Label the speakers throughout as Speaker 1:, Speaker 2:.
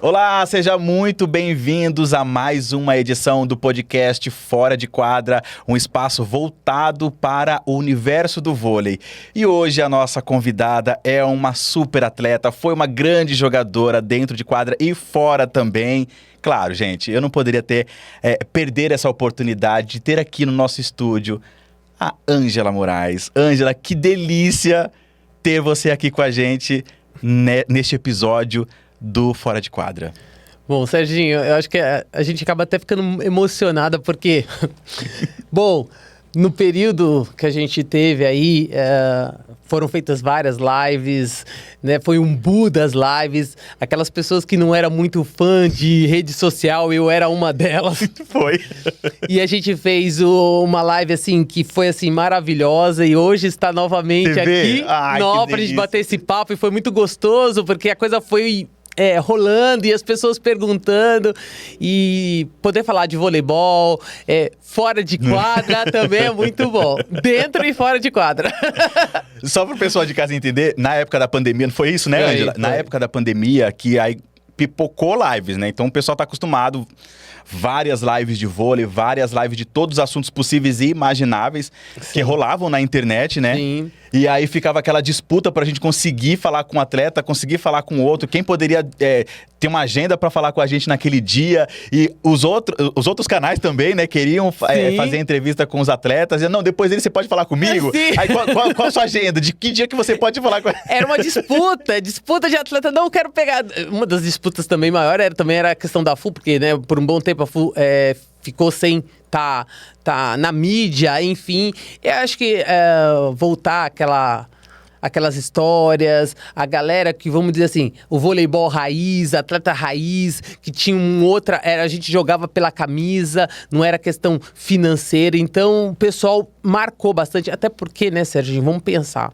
Speaker 1: Olá, sejam muito bem-vindos a mais uma edição do podcast Fora de Quadra, um espaço voltado para o universo do vôlei. E hoje a nossa convidada é uma super atleta, foi uma grande jogadora dentro de quadra e fora também. Claro, gente, eu não poderia perder essa oportunidade de ter aqui no nosso estúdio a Ângela Moraes. Ângela, que delícia ter você aqui com a gente neste episódio do Fora de Quadra.
Speaker 2: Bom, Serginho, eu acho que a gente acaba até ficando emocionada porque, bom, no período que a gente teve aí, foram feitas várias lives, né? Foi um boom das lives. Aquelas pessoas que não eram muito fã de rede social, eu era uma delas.
Speaker 1: Foi.
Speaker 2: E a gente fez uma live, assim, que foi, assim, maravilhosa. E hoje está novamente aqui, pra gente bater esse papo. E foi muito gostoso, porque a coisa foi rolando e as pessoas perguntando. E poder falar de voleibol, fora de quadra também é muito bom. Dentro e fora de quadra.
Speaker 1: Só para o pessoal de casa entender, na época da pandemia, não foi isso, né, Ângela? Na época da pandemia, que aí pipocou lives, né? Então o pessoal tá acostumado, várias lives de vôlei, várias lives de todos os assuntos possíveis e imagináveis. Sim. Que rolavam na internet, né? Sim. E aí ficava aquela disputa pra gente conseguir falar com um atleta, conseguir falar com outro, quem poderia ter uma agenda pra falar com a gente naquele dia. E os outros canais também, né, queriam fazer entrevista com os atletas. E, não, depois dele você pode falar comigo? Aí qual a sua agenda? De que dia que você pode falar com...
Speaker 2: Era uma disputa de atleta. Não quero pegar... Uma das disputas também maior era a questão da FU, porque, né, por um bom tempo a FU ficou sem tá na mídia, enfim. Eu acho que voltar aquelas histórias, a galera que, vamos dizer assim, o voleibol raiz, atleta raiz, que tinha a gente jogava pela camisa, não era questão financeira, então o pessoal marcou bastante, até porque, né, Serginho, vamos pensar,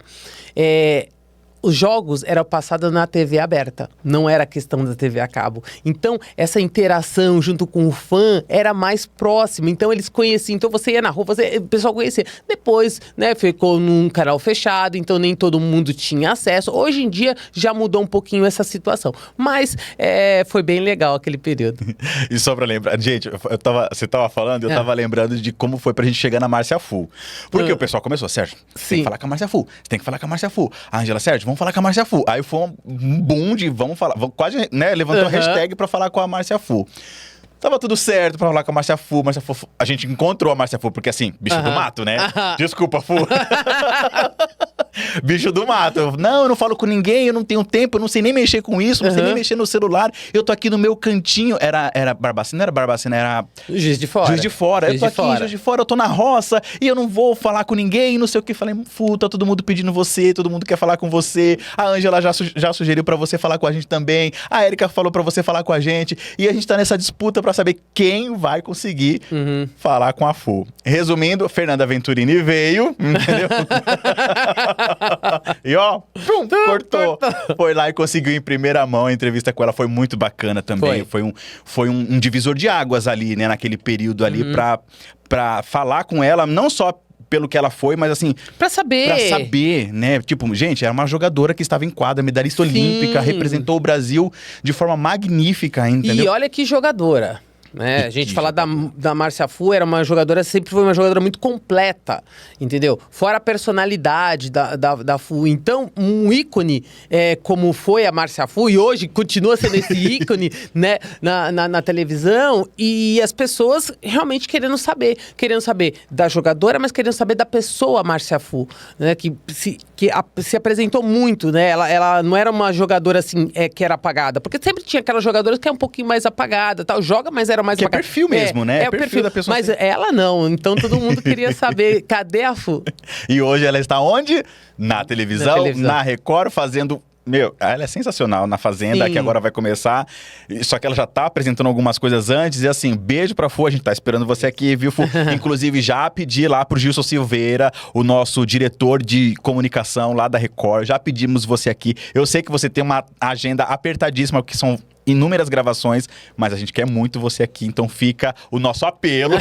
Speaker 2: os jogos eram passados na TV aberta, não era questão da TV a cabo. Então, essa interação junto com o fã era mais próxima. Então, eles conheciam. Então, você ia na rua, o pessoal conhecia. Depois, né, ficou num canal fechado, então nem todo mundo tinha acesso. Hoje em dia, já mudou um pouquinho essa situação. Mas, foi bem legal aquele período.
Speaker 1: E só pra lembrar, gente, você tava falando, eu tava lembrando de como foi pra gente chegar na Márcia Fu. Porque o pessoal começou, Sérgio, você tem que falar com a Márcia Fu. Você tem que falar com a Márcia Fu. A Ângela, Sérgio, vamos falar com a Márcia Fu. Aí foi um boom de quase, né, levantou a hashtag pra falar com a Márcia Fu. Tava tudo certo pra falar com a Márcia Fu. A gente encontrou a Márcia Fu, porque assim, bicho do mato, né? Desculpa, Fu. Bicho do mato. Não, eu não falo com ninguém, eu não tenho tempo, eu não sei nem mexer com isso, não sei nem mexer no celular. Eu tô aqui no meu cantinho. Era Barbacena? Não era Barbacena, era...
Speaker 2: Juiz de Fora.
Speaker 1: Juiz de Fora. Eu tô aqui em Juiz de Fora, eu tô na roça e eu não vou falar com ninguém, não sei o que. Falei, Fu, tá todo mundo pedindo você, todo mundo quer falar com você. A Ângela já sugeriu pra você falar com a gente também. A Érica falou pra você falar com a gente. E a gente tá nessa disputa pra saber quem vai conseguir falar com a Fu. Resumindo, Fernanda Venturini veio, entendeu? E ó, cortou. Foi lá e conseguiu em primeira mão a entrevista com ela. Foi muito bacana também. Foi um divisor de águas ali, né? Naquele período ali pra falar com ela, não só pelo que ela foi, mas assim...
Speaker 2: Pra saber,
Speaker 1: né? Tipo, gente, era uma jogadora que estava em quadra, medalhista olímpica, representou o Brasil de forma magnífica, entendeu?
Speaker 2: E olha que jogadora. A gente falar da Márcia Fu, sempre foi uma jogadora muito completa, entendeu? Fora a personalidade da Fu. Então, um ícone como foi a Márcia Fu, e hoje continua sendo esse ícone, né, na televisão, e as pessoas realmente querendo saber da jogadora, mas querendo saber da pessoa Márcia Fu, né, que se apresentou muito, né? Ela não era uma jogadora assim, que era apagada, porque sempre tinha aquelas jogadoras que é um pouquinho mais apagada, tal, joga, mas era mais
Speaker 1: que apagada. É perfil mesmo, né?
Speaker 2: É o perfil da pessoa. Mas ela não, então todo mundo queria saber, cadê a Fu?
Speaker 1: E hoje ela está onde? Na televisão, na Record, fazendo... Meu, ela é sensacional na Fazenda, que agora vai começar. Só que ela já tá apresentando algumas coisas antes. E assim, beijo pra Fu, a gente tá esperando você aqui, viu, Fu? Inclusive, já pedi lá pro Gilson Silveira, o nosso diretor de comunicação lá da Record. Já pedimos você aqui. Eu sei que você tem uma agenda apertadíssima, porque são inúmeras gravações, mas a gente quer muito você aqui, então fica o nosso apelo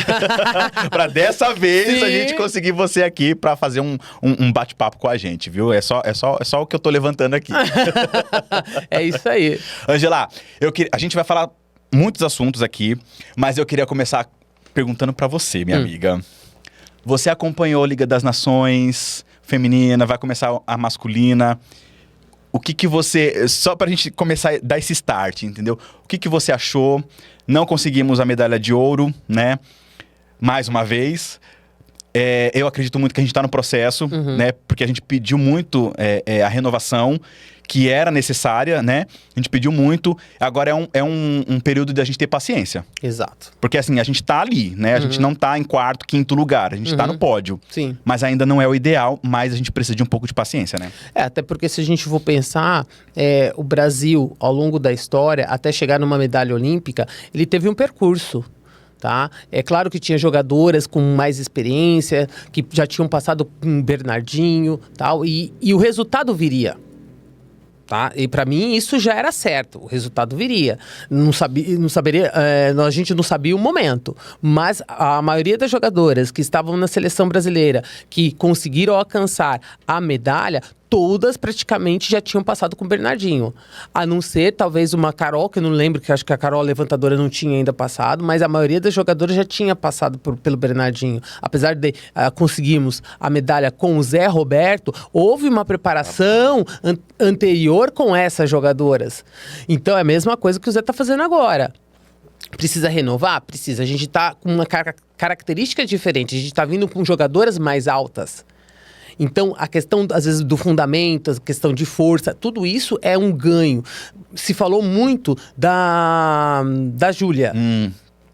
Speaker 1: para dessa vez a gente conseguir você aqui para fazer um bate-papo com a gente, viu? É só o que eu tô levantando aqui.
Speaker 2: É isso aí.
Speaker 1: Angela, a gente vai falar muitos assuntos aqui, mas eu queria começar perguntando para você, minha amiga. Você acompanhou a Liga das Nações feminina, vai começar a masculina. O que você... Só pra gente começar a dar esse start, entendeu? O que você achou? Não conseguimos a medalha de ouro, né? Mais uma vez. Eu acredito muito que a gente tá no processo, né? Porque a gente pediu muito a renovação, que era necessária, né? A gente pediu muito. Agora é um período de a gente ter paciência.
Speaker 2: Exato.
Speaker 1: Porque assim, a gente tá ali, né? A gente não tá em quarto, quinto lugar. A gente tá no pódio.
Speaker 2: Sim.
Speaker 1: Mas ainda não é o ideal, mas a gente precisa de um pouco de paciência, né?
Speaker 2: Até porque se a gente for pensar, o Brasil, ao longo da história, até chegar numa medalha olímpica, ele teve um percurso. Tá? É claro que tinha jogadoras com mais experiência, que já tinham passado com Bernardinho, tal, e o resultado viria. Tá? E para mim isso já era certo, o resultado viria. A gente não sabia o momento, mas a maioria das jogadoras que estavam na seleção brasileira, que conseguiram alcançar a medalha, todas praticamente já tinham passado com o Bernardinho. A não ser, talvez, uma Carol, que eu não lembro, que acho que a Carol levantadora não tinha ainda passado, mas a maioria das jogadoras já tinha passado pelo Bernardinho. Apesar de conseguirmos a medalha com o Zé Roberto, houve uma preparação anterior com essas jogadoras. Então, é a mesma coisa que o Zé está fazendo agora. Precisa renovar? Precisa. A gente está com uma característica diferente. A gente está vindo com jogadoras mais altas. Então, a questão, às vezes, do fundamento, a questão de força, tudo isso é um ganho. Se falou muito da Júlia,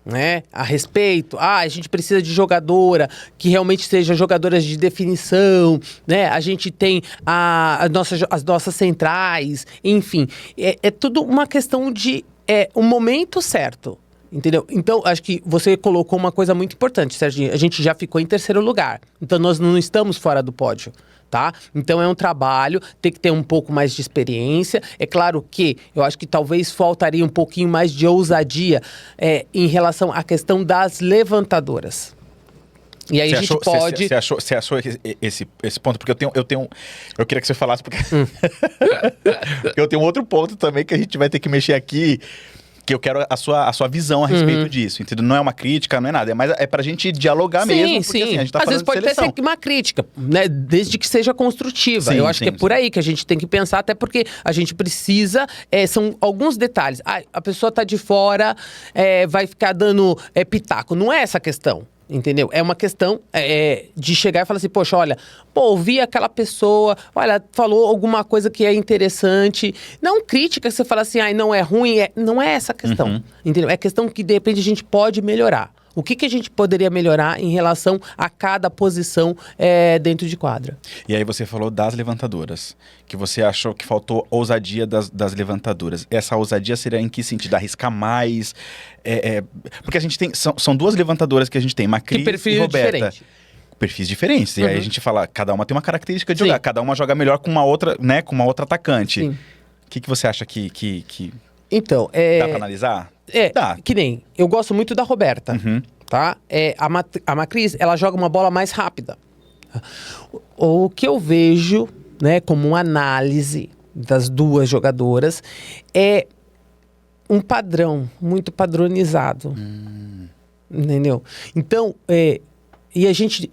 Speaker 2: né? A respeito. A gente precisa de jogadora que realmente seja jogadoras de definição, né? A gente tem as nossas centrais, enfim. É tudo uma questão de um momento certo. Entendeu? Então, acho que você colocou uma coisa muito importante, Serginho. A gente já ficou em terceiro lugar. Então, nós não estamos fora do pódio, tá? Então, é um trabalho, tem que ter um pouco mais de experiência. É claro que eu acho que talvez faltaria um pouquinho mais de ousadia em relação à questão das levantadoras. E aí
Speaker 1: Você achou esse ponto? Porque eu queria que você falasse, porque eu tenho outro ponto também que a gente vai ter que mexer aqui, que eu quero a sua visão a respeito disso, entendeu? Não é uma crítica, não é nada, mas é pra gente dialogar mesmo, porque assim, a gente tá falando de seleção. Às vezes pode
Speaker 2: ser uma crítica, né? Desde que seja construtiva. Eu acho que é por aí que a gente tem que pensar, até porque a gente precisa, são alguns detalhes. A pessoa tá de fora, vai ficar dando pitaco. Não é essa a questão. Entendeu? É uma questão de chegar e falar assim, poxa, olha, ouvi aquela pessoa, olha, falou alguma coisa que é interessante. Não crítica, você fala assim, não é ruim, não é essa a questão, entendeu? É questão que, de repente, a gente pode melhorar. O que a gente poderia melhorar em relação a cada posição dentro de quadra?
Speaker 1: E aí você falou das levantadoras, que você achou que faltou ousadia das levantadoras. Essa ousadia seria em que sentido? Arriscar mais? Porque a gente tem... São duas levantadoras que a gente tem, Macris e Roberta.
Speaker 2: Diferente.
Speaker 1: Perfis diferentes. E aí a gente fala, cada uma tem uma característica de jogar. Cada uma joga melhor com uma outra, né? Com uma outra atacante.
Speaker 2: Sim.
Speaker 1: O que você acha que
Speaker 2: então,
Speaker 1: dá pra analisar? Dá.
Speaker 2: Que nem... Eu gosto muito da Roberta, tá? A Macris, ela joga uma bola mais rápida. O que eu vejo, né, como uma análise das duas jogadoras, é um padrão muito padronizado. Entendeu? Então,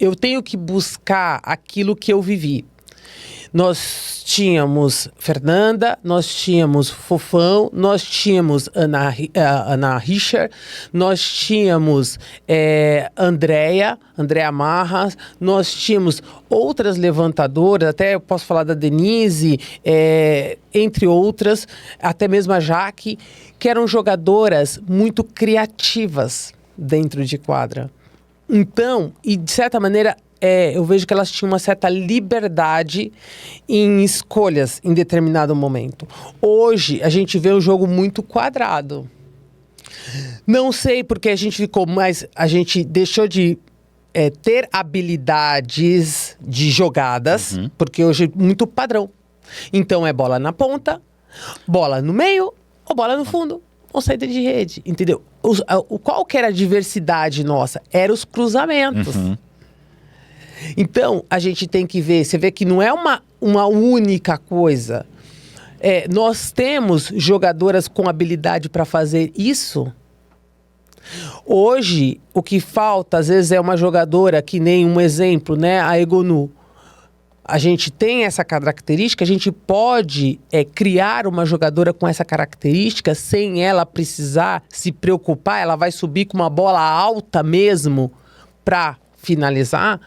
Speaker 2: eu tenho que buscar aquilo que eu vivi. Nós tínhamos Fernanda, nós tínhamos Fofão, nós tínhamos Ana Richer, nós tínhamos Andréa Marras, nós tínhamos outras levantadoras, até eu posso falar da Denise, entre outras, até mesmo a Jaque, que eram jogadoras muito criativas dentro de quadra. Então, e de certa maneira, eu vejo que elas tinham uma certa liberdade em escolhas em determinado momento. Hoje, a gente vê um jogo muito quadrado. Não sei porque a gente deixou de ter habilidades de jogadas, porque hoje é muito padrão. Então, é bola na ponta, bola no meio ou bola no fundo. ou saída de rede, entendeu? Qual que era a diversidade nossa? Era os cruzamentos. Então, a gente tem que ver, você vê que não é uma única coisa. Nós temos jogadoras com habilidade para fazer isso. Hoje, o que falta, às vezes, é uma jogadora que nem um exemplo, né? A Egonu. A gente tem essa característica, a gente pode criar uma jogadora com essa característica sem ela precisar se preocupar. Ela vai subir com uma bola alta mesmo para finalizar.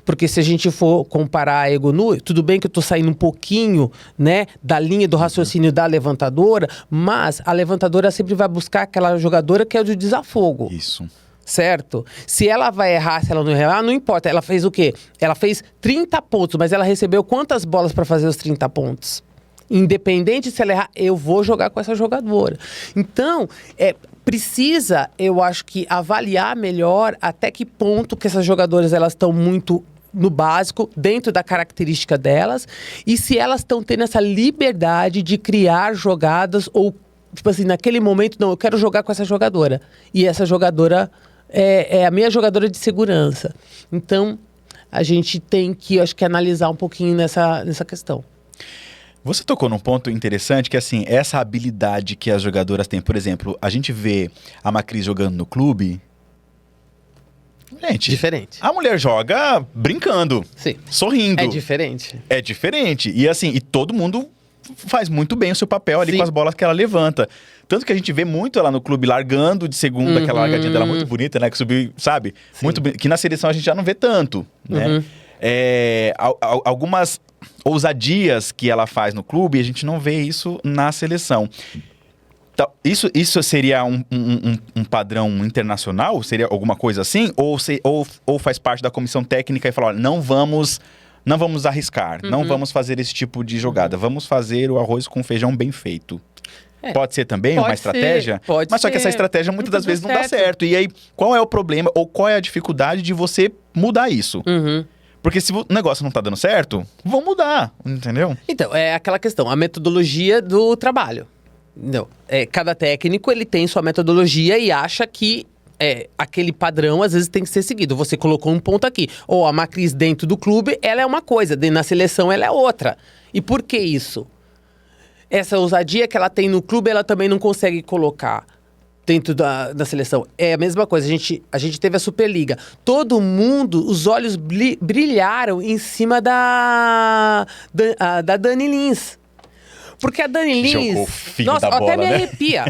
Speaker 2: Porque se a gente for comparar a Egonu, tudo bem que eu tô saindo um pouquinho, né, da linha do raciocínio da levantadora, mas a levantadora sempre vai buscar aquela jogadora que é o de desafogo.
Speaker 1: Isso.
Speaker 2: Certo? Se ela vai errar, se ela não errar, não importa. Ela fez o quê? Ela fez 30 pontos, mas ela recebeu quantas bolas para fazer os 30 pontos? Independente se ela errar, eu vou jogar com essa jogadora. Então, precisa, eu acho que, avaliar melhor até que ponto que essas jogadoras elas estão muito no básico, dentro da característica delas, e se elas estão tendo essa liberdade de criar jogadas ou, tipo assim, naquele momento, não, eu quero jogar com essa jogadora. E essa jogadora é a minha jogadora de segurança. Então, a gente tem que, acho que, analisar um pouquinho nessa questão.
Speaker 1: Você tocou num ponto interessante que, assim, essa habilidade que as jogadoras têm. Por exemplo, a gente vê a Macris jogando no clube. Gente,
Speaker 2: diferente.
Speaker 1: A mulher joga brincando,
Speaker 2: sim,
Speaker 1: sorrindo.
Speaker 2: É diferente.
Speaker 1: É diferente. E assim, e todo mundo faz muito bem o seu papel ali, sim, com as bolas que ela levanta. Tanto que a gente vê muito ela no clube largando de segunda, aquela largadinha dela muito bonita, né? Que subiu, sabe? Sim. Muito que na seleção a gente já não vê tanto, né? Algumas ousadias que ela faz no clube, a gente não vê isso na seleção. Então, isso seria um padrão internacional? Seria alguma coisa assim? Ou faz parte da comissão técnica e fala, olha, não vamos arriscar, não vamos fazer esse tipo de jogada, vamos fazer o arroz com feijão bem feito. Pode ser também uma estratégia?
Speaker 2: Pode
Speaker 1: mas só que essa estratégia muitas das vezes não dá certo. E aí, qual é o problema ou qual é a dificuldade de você mudar isso? Porque se o negócio não tá dando certo, vão mudar, entendeu?
Speaker 2: Então, é aquela questão, a metodologia do trabalho. Não, cada técnico ele tem sua metodologia e acha que aquele padrão às vezes tem que ser seguido. Você colocou um ponto aqui. Ou a Macris dentro do clube, ela é uma coisa, na seleção ela é outra. E por que isso? Essa ousadia que ela tem no clube, ela também não consegue colocar dentro da seleção. É a mesma coisa, a gente teve a Superliga. Todo mundo, os olhos brilharam em cima da Dani Lins. Porque a Dani Lins... Nossa,
Speaker 1: bola,
Speaker 2: até me
Speaker 1: né?
Speaker 2: arrepia.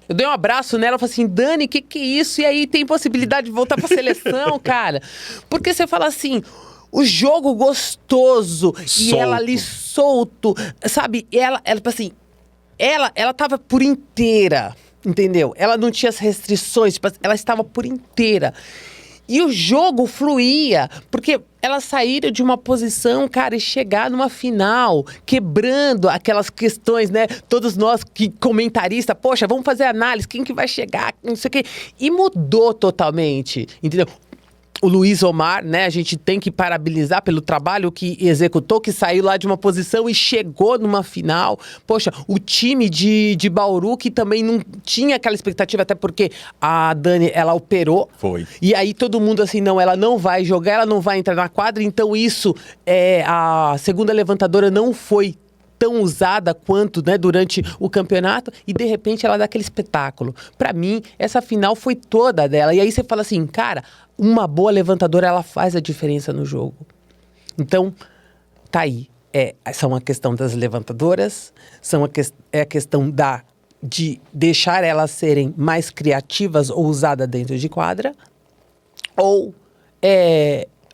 Speaker 2: Eu dei um abraço nela e falei assim, Dani, que é isso? E aí, tem possibilidade de voltar pra seleção, cara? Porque você fala assim... O jogo gostoso, e ela ali solto, sabe? Ela assim, ela tava por inteira, entendeu? Ela não tinha as restrições, tipo, ela estava por inteira. E o jogo fluía, porque elas saíram de uma posição, cara, e chegar numa final, quebrando aquelas questões, né? Todos nós, que comentaristas, poxa, vamos fazer análise, quem que vai chegar, não sei o quê. E mudou totalmente, entendeu? O Luiz Omar, né, a gente tem que parabenizar pelo trabalho que executou, que saiu lá de uma posição e chegou numa final. Poxa, o time de Bauru, que também não tinha aquela expectativa, até porque a Dani, ela operou.
Speaker 1: Foi.
Speaker 2: E aí todo mundo assim, não, ela não vai jogar, ela não vai entrar na quadra, então isso, a segunda levantadora não foi tão usada quanto, né, durante o campeonato, e de repente ela dá aquele espetáculo. Pra mim, essa final foi toda dela. E aí você fala assim, cara, uma boa levantadora, ela faz a diferença no jogo. Então, tá aí. São a questão das levantadoras, a questão de deixar elas serem mais criativas ou usadas dentro de quadra, ou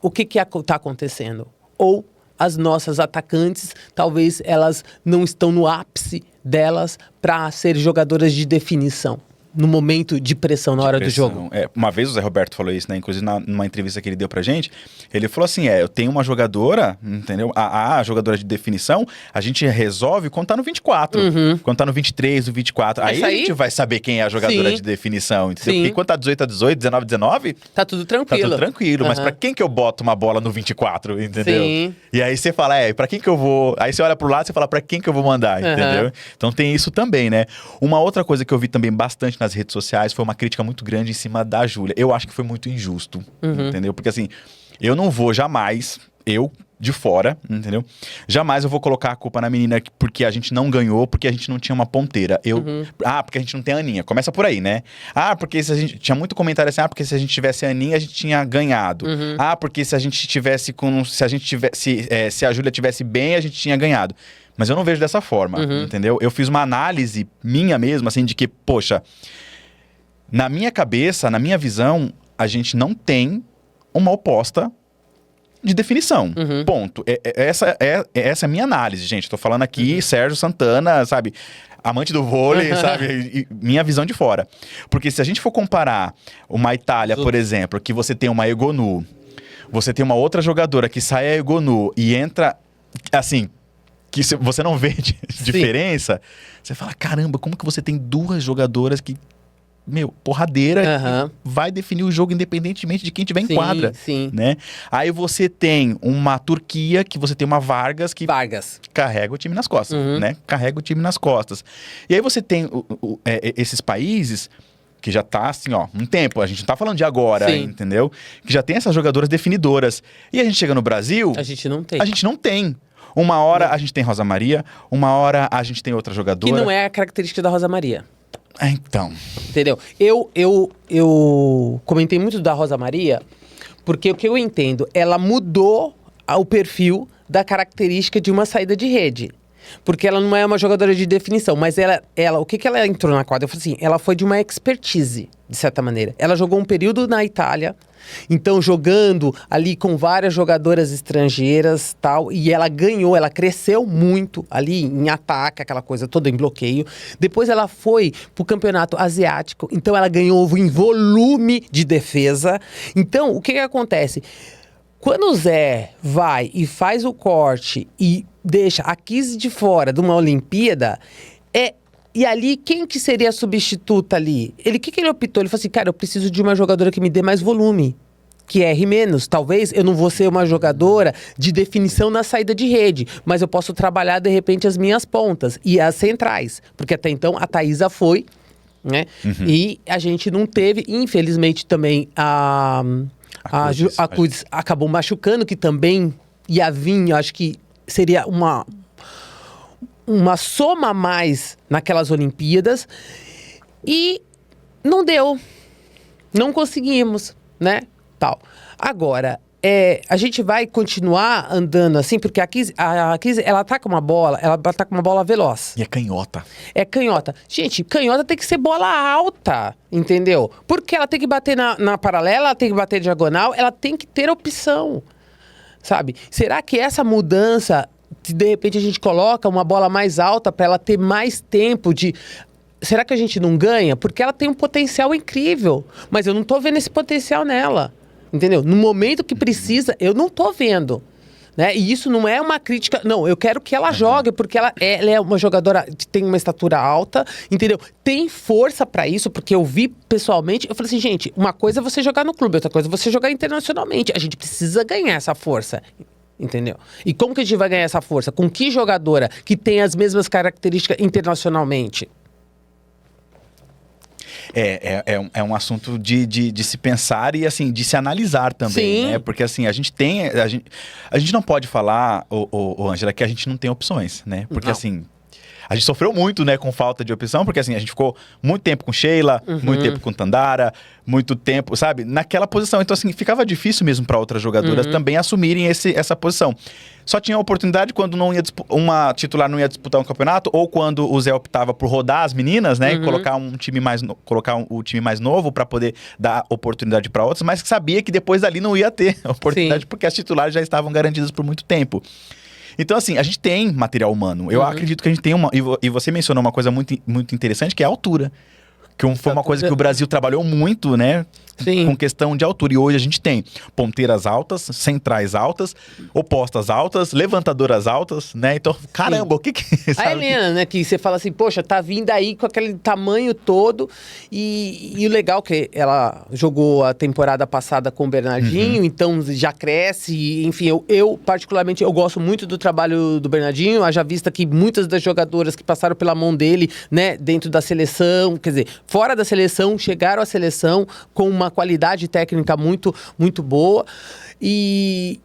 Speaker 2: o que tá acontecendo? Ou as nossas atacantes, talvez elas não estão no ápice delas para ser jogadoras de definição. no momento de pressão na hora do jogo.
Speaker 1: Uma vez o Zé Roberto falou isso, né? Inclusive numa entrevista que ele deu pra gente, ele falou assim, eu tenho uma jogadora, entendeu? A jogadora de definição, a gente resolve quando tá no 24, quando tá no 23, no 24. Aí a gente vai saber quem é a jogadora de definição, entendeu? Porque quando tá 18-18, 19-19...
Speaker 2: Tá tudo tranquilo.
Speaker 1: Tá tudo tranquilo, mas pra quem que eu boto uma bola no 24, entendeu?
Speaker 2: Sim.
Speaker 1: E aí você fala, pra quem que eu vou... Aí você olha pro lado e você fala, pra quem que eu vou mandar, entendeu? Então tem isso também, né? Uma outra coisa que eu vi também bastante nas redes sociais foi uma crítica muito grande em cima da Júlia. Eu acho que foi muito injusto, entendeu? Porque assim, eu não vou jamais, de fora, entendeu? Jamais eu vou colocar a culpa na menina porque a gente não ganhou, porque a gente não tinha uma ponteira. Porque a gente não tem a Aninha. Começa por aí, né? Porque se a gente... Tinha muito comentário assim, porque se a gente tivesse a Aninha, a gente tinha ganhado. Porque se a gente tivesse com... Se a Júlia tivesse bem, a gente tinha ganhado. Mas eu não vejo dessa forma, entendeu? Eu fiz uma análise minha mesmo, assim, de que, poxa, na minha cabeça, na minha visão, a gente não tem uma oposta de definição. Ponto. Essa é a minha análise, gente. Tô falando aqui, Sérgio Santana, sabe? Amante do vôlei, sabe? E minha visão de fora. Porque se a gente for comparar uma Itália, por exemplo, que você tem uma Egonu, você tem uma outra jogadora que sai a Egonu e entra, assim... que você não vê diferença, você fala, caramba, como que você tem duas jogadoras que, porradeira, vai definir o jogo independentemente de quem tiver em quadra, né? Aí você tem uma Turquia, que você tem uma Vargas que carrega o time nas costas, né? Carrega o time nas costas. E aí você tem esses países... que já tá assim, um tempo, a gente não tá falando de agora, entendeu? Que já tem essas jogadoras definidoras. E a gente chega no Brasil... A gente não tem. Uma hora a gente tem Rosa Maria, uma hora a gente tem outra jogadora.
Speaker 2: Que não é a característica da Rosa Maria.
Speaker 1: Então.
Speaker 2: Entendeu? Eu comentei muito da Rosa Maria, porque o que eu entendo, ela mudou o perfil da característica de uma saída de rede. Porque ela não é uma jogadora de definição, mas ela o que ela entrou na quadra? Eu falei assim, ela foi de uma expertise, de certa maneira. Ela jogou um período na Itália, então jogando ali com várias jogadoras estrangeiras tal, e ela ganhou, ela cresceu muito ali em ataque, aquela coisa toda em bloqueio. Depois ela foi pro campeonato asiático, então ela ganhou em volume de defesa. Então, o que acontece? Quando o Zé vai e faz o corte e deixa a 15 de fora de uma Olimpíada, e ali, quem que seria a substituta ali? O que ele optou? Ele falou assim, cara, eu preciso de uma jogadora que me dê mais volume, que erre menos. Talvez eu não vou ser uma jogadora de definição na saída de rede, mas eu posso trabalhar, de repente, as minhas pontas e as centrais. Porque até então, a Thaísa foi, né? E a gente não teve, infelizmente, também a Cudes acabou machucando, que também ia vir, acho que seria uma soma a mais naquelas Olimpíadas, e não deu, não conseguimos, né, tal. Agora, a gente vai continuar andando assim, porque a Kizzy, ela ataca uma bola, veloz.
Speaker 1: E é canhota.
Speaker 2: É canhota. Gente, canhota tem que ser bola alta, entendeu? Porque ela tem que bater na paralela, ela tem que bater diagonal, ela tem que ter opção, sabe? Será que essa mudança, de repente a gente coloca uma bola mais alta para ela ter mais tempo de... Será que a gente não ganha? Porque ela tem um potencial incrível, mas eu não tô vendo esse potencial nela, entendeu? No momento que precisa, eu não tô vendo, né? E isso não é uma crítica, não, eu quero que ela jogue, porque ela é uma jogadora que tem uma estatura alta, entendeu? Tem força para isso, porque eu vi pessoalmente, eu falei assim, gente, uma coisa é você jogar no clube, outra coisa é você jogar internacionalmente, a gente precisa ganhar essa força. Entendeu? E como que a gente vai ganhar essa força? Com que jogadora que tem as mesmas características internacionalmente?
Speaker 1: É um assunto de se pensar e, assim, de se analisar também, né? Porque, assim, a gente não pode falar, Ângela, que a gente não tem opções, né? Porque, assim... A gente sofreu muito, né, com falta de opção, porque assim, a gente ficou muito tempo com Sheila, muito tempo com Tandara, muito tempo, sabe, naquela posição. Então, assim, ficava difícil mesmo para outras jogadoras também assumirem essa posição. Só tinha oportunidade quando uma titular não ia disputar um campeonato, ou quando o Zé optava por rodar as meninas, né, e colocar o time mais novo para poder dar oportunidade para outras, mas que sabia que depois dali não ia ter oportunidade, porque as titulares já estavam garantidas por muito tempo. Então, assim, a gente tem material humano. Eu acredito que a gente tem e você mencionou uma coisa muito, muito interessante, que é a altura. foi uma coisa que o Brasil trabalhou muito, né?
Speaker 2: Sim.
Speaker 1: Com questão de altura. E hoje a gente tem ponteiras altas, centrais altas, opostas altas, levantadoras altas, né? Então, caramba, o que
Speaker 2: A Helena, né? Que você fala assim, poxa, tá vindo aí com aquele tamanho todo. E o legal que ela jogou a temporada passada com o Bernardinho, então já cresce. Enfim, eu particularmente, eu gosto muito do trabalho do Bernardinho. Haja vista que muitas das jogadoras que passaram pela mão dele, né? Dentro da seleção, quer dizer, fora da seleção, chegaram à seleção com uma qualidade técnica muito, muito boa. E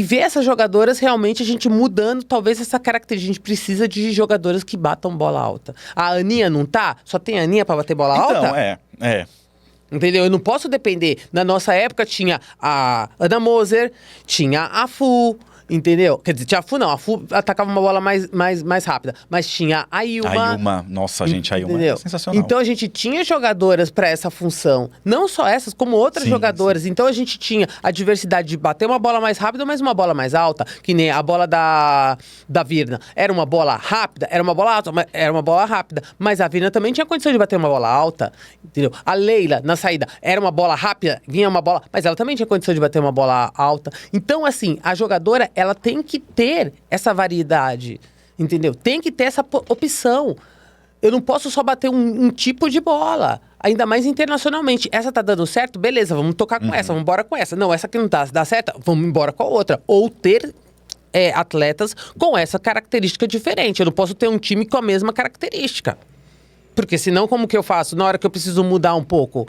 Speaker 2: ver essas jogadoras realmente a gente mudando talvez essa característica. A gente precisa de jogadoras que batam bola alta. A Aninha não tá? Só tem a Aninha pra bater bola alta?
Speaker 1: Então, é.
Speaker 2: Entendeu? Eu não posso depender. Na nossa época tinha a Ana Moser, tinha a Fu, entendeu? Quer dizer, tinha a Fu não, a Fu atacava uma bola mais rápida. Mas tinha a Ilma.
Speaker 1: A Ilma, nossa, gente, a Ilma
Speaker 2: entendeu?
Speaker 1: é sensacional.
Speaker 2: Então a gente tinha jogadoras para essa função. Não só essas, como outras jogadoras. Sim. Então a gente tinha a diversidade de bater uma bola mais rápida, mas uma bola mais alta. Que nem a bola da Virna. Era uma bola rápida, era uma bola alta, mas era uma bola rápida. Mas a Virna também tinha condição de bater uma bola alta. Entendeu? A Leila, na saída, era uma bola rápida, vinha uma bola, mas ela também tinha condição de bater uma bola alta. Então, assim, a jogadora, ela tem que ter essa variedade, entendeu? Tem que ter essa opção. Eu não posso só bater um tipo de bola, ainda mais internacionalmente. Essa tá dando certo? Beleza, vamos tocar com essa, vamos embora com essa. Não, essa aqui não dá certo? Vamos embora com a outra. Ou ter atletas com essa característica diferente. Eu não posso ter um time com a mesma característica. Porque senão, como que eu faço? Na hora que eu preciso mudar um pouco...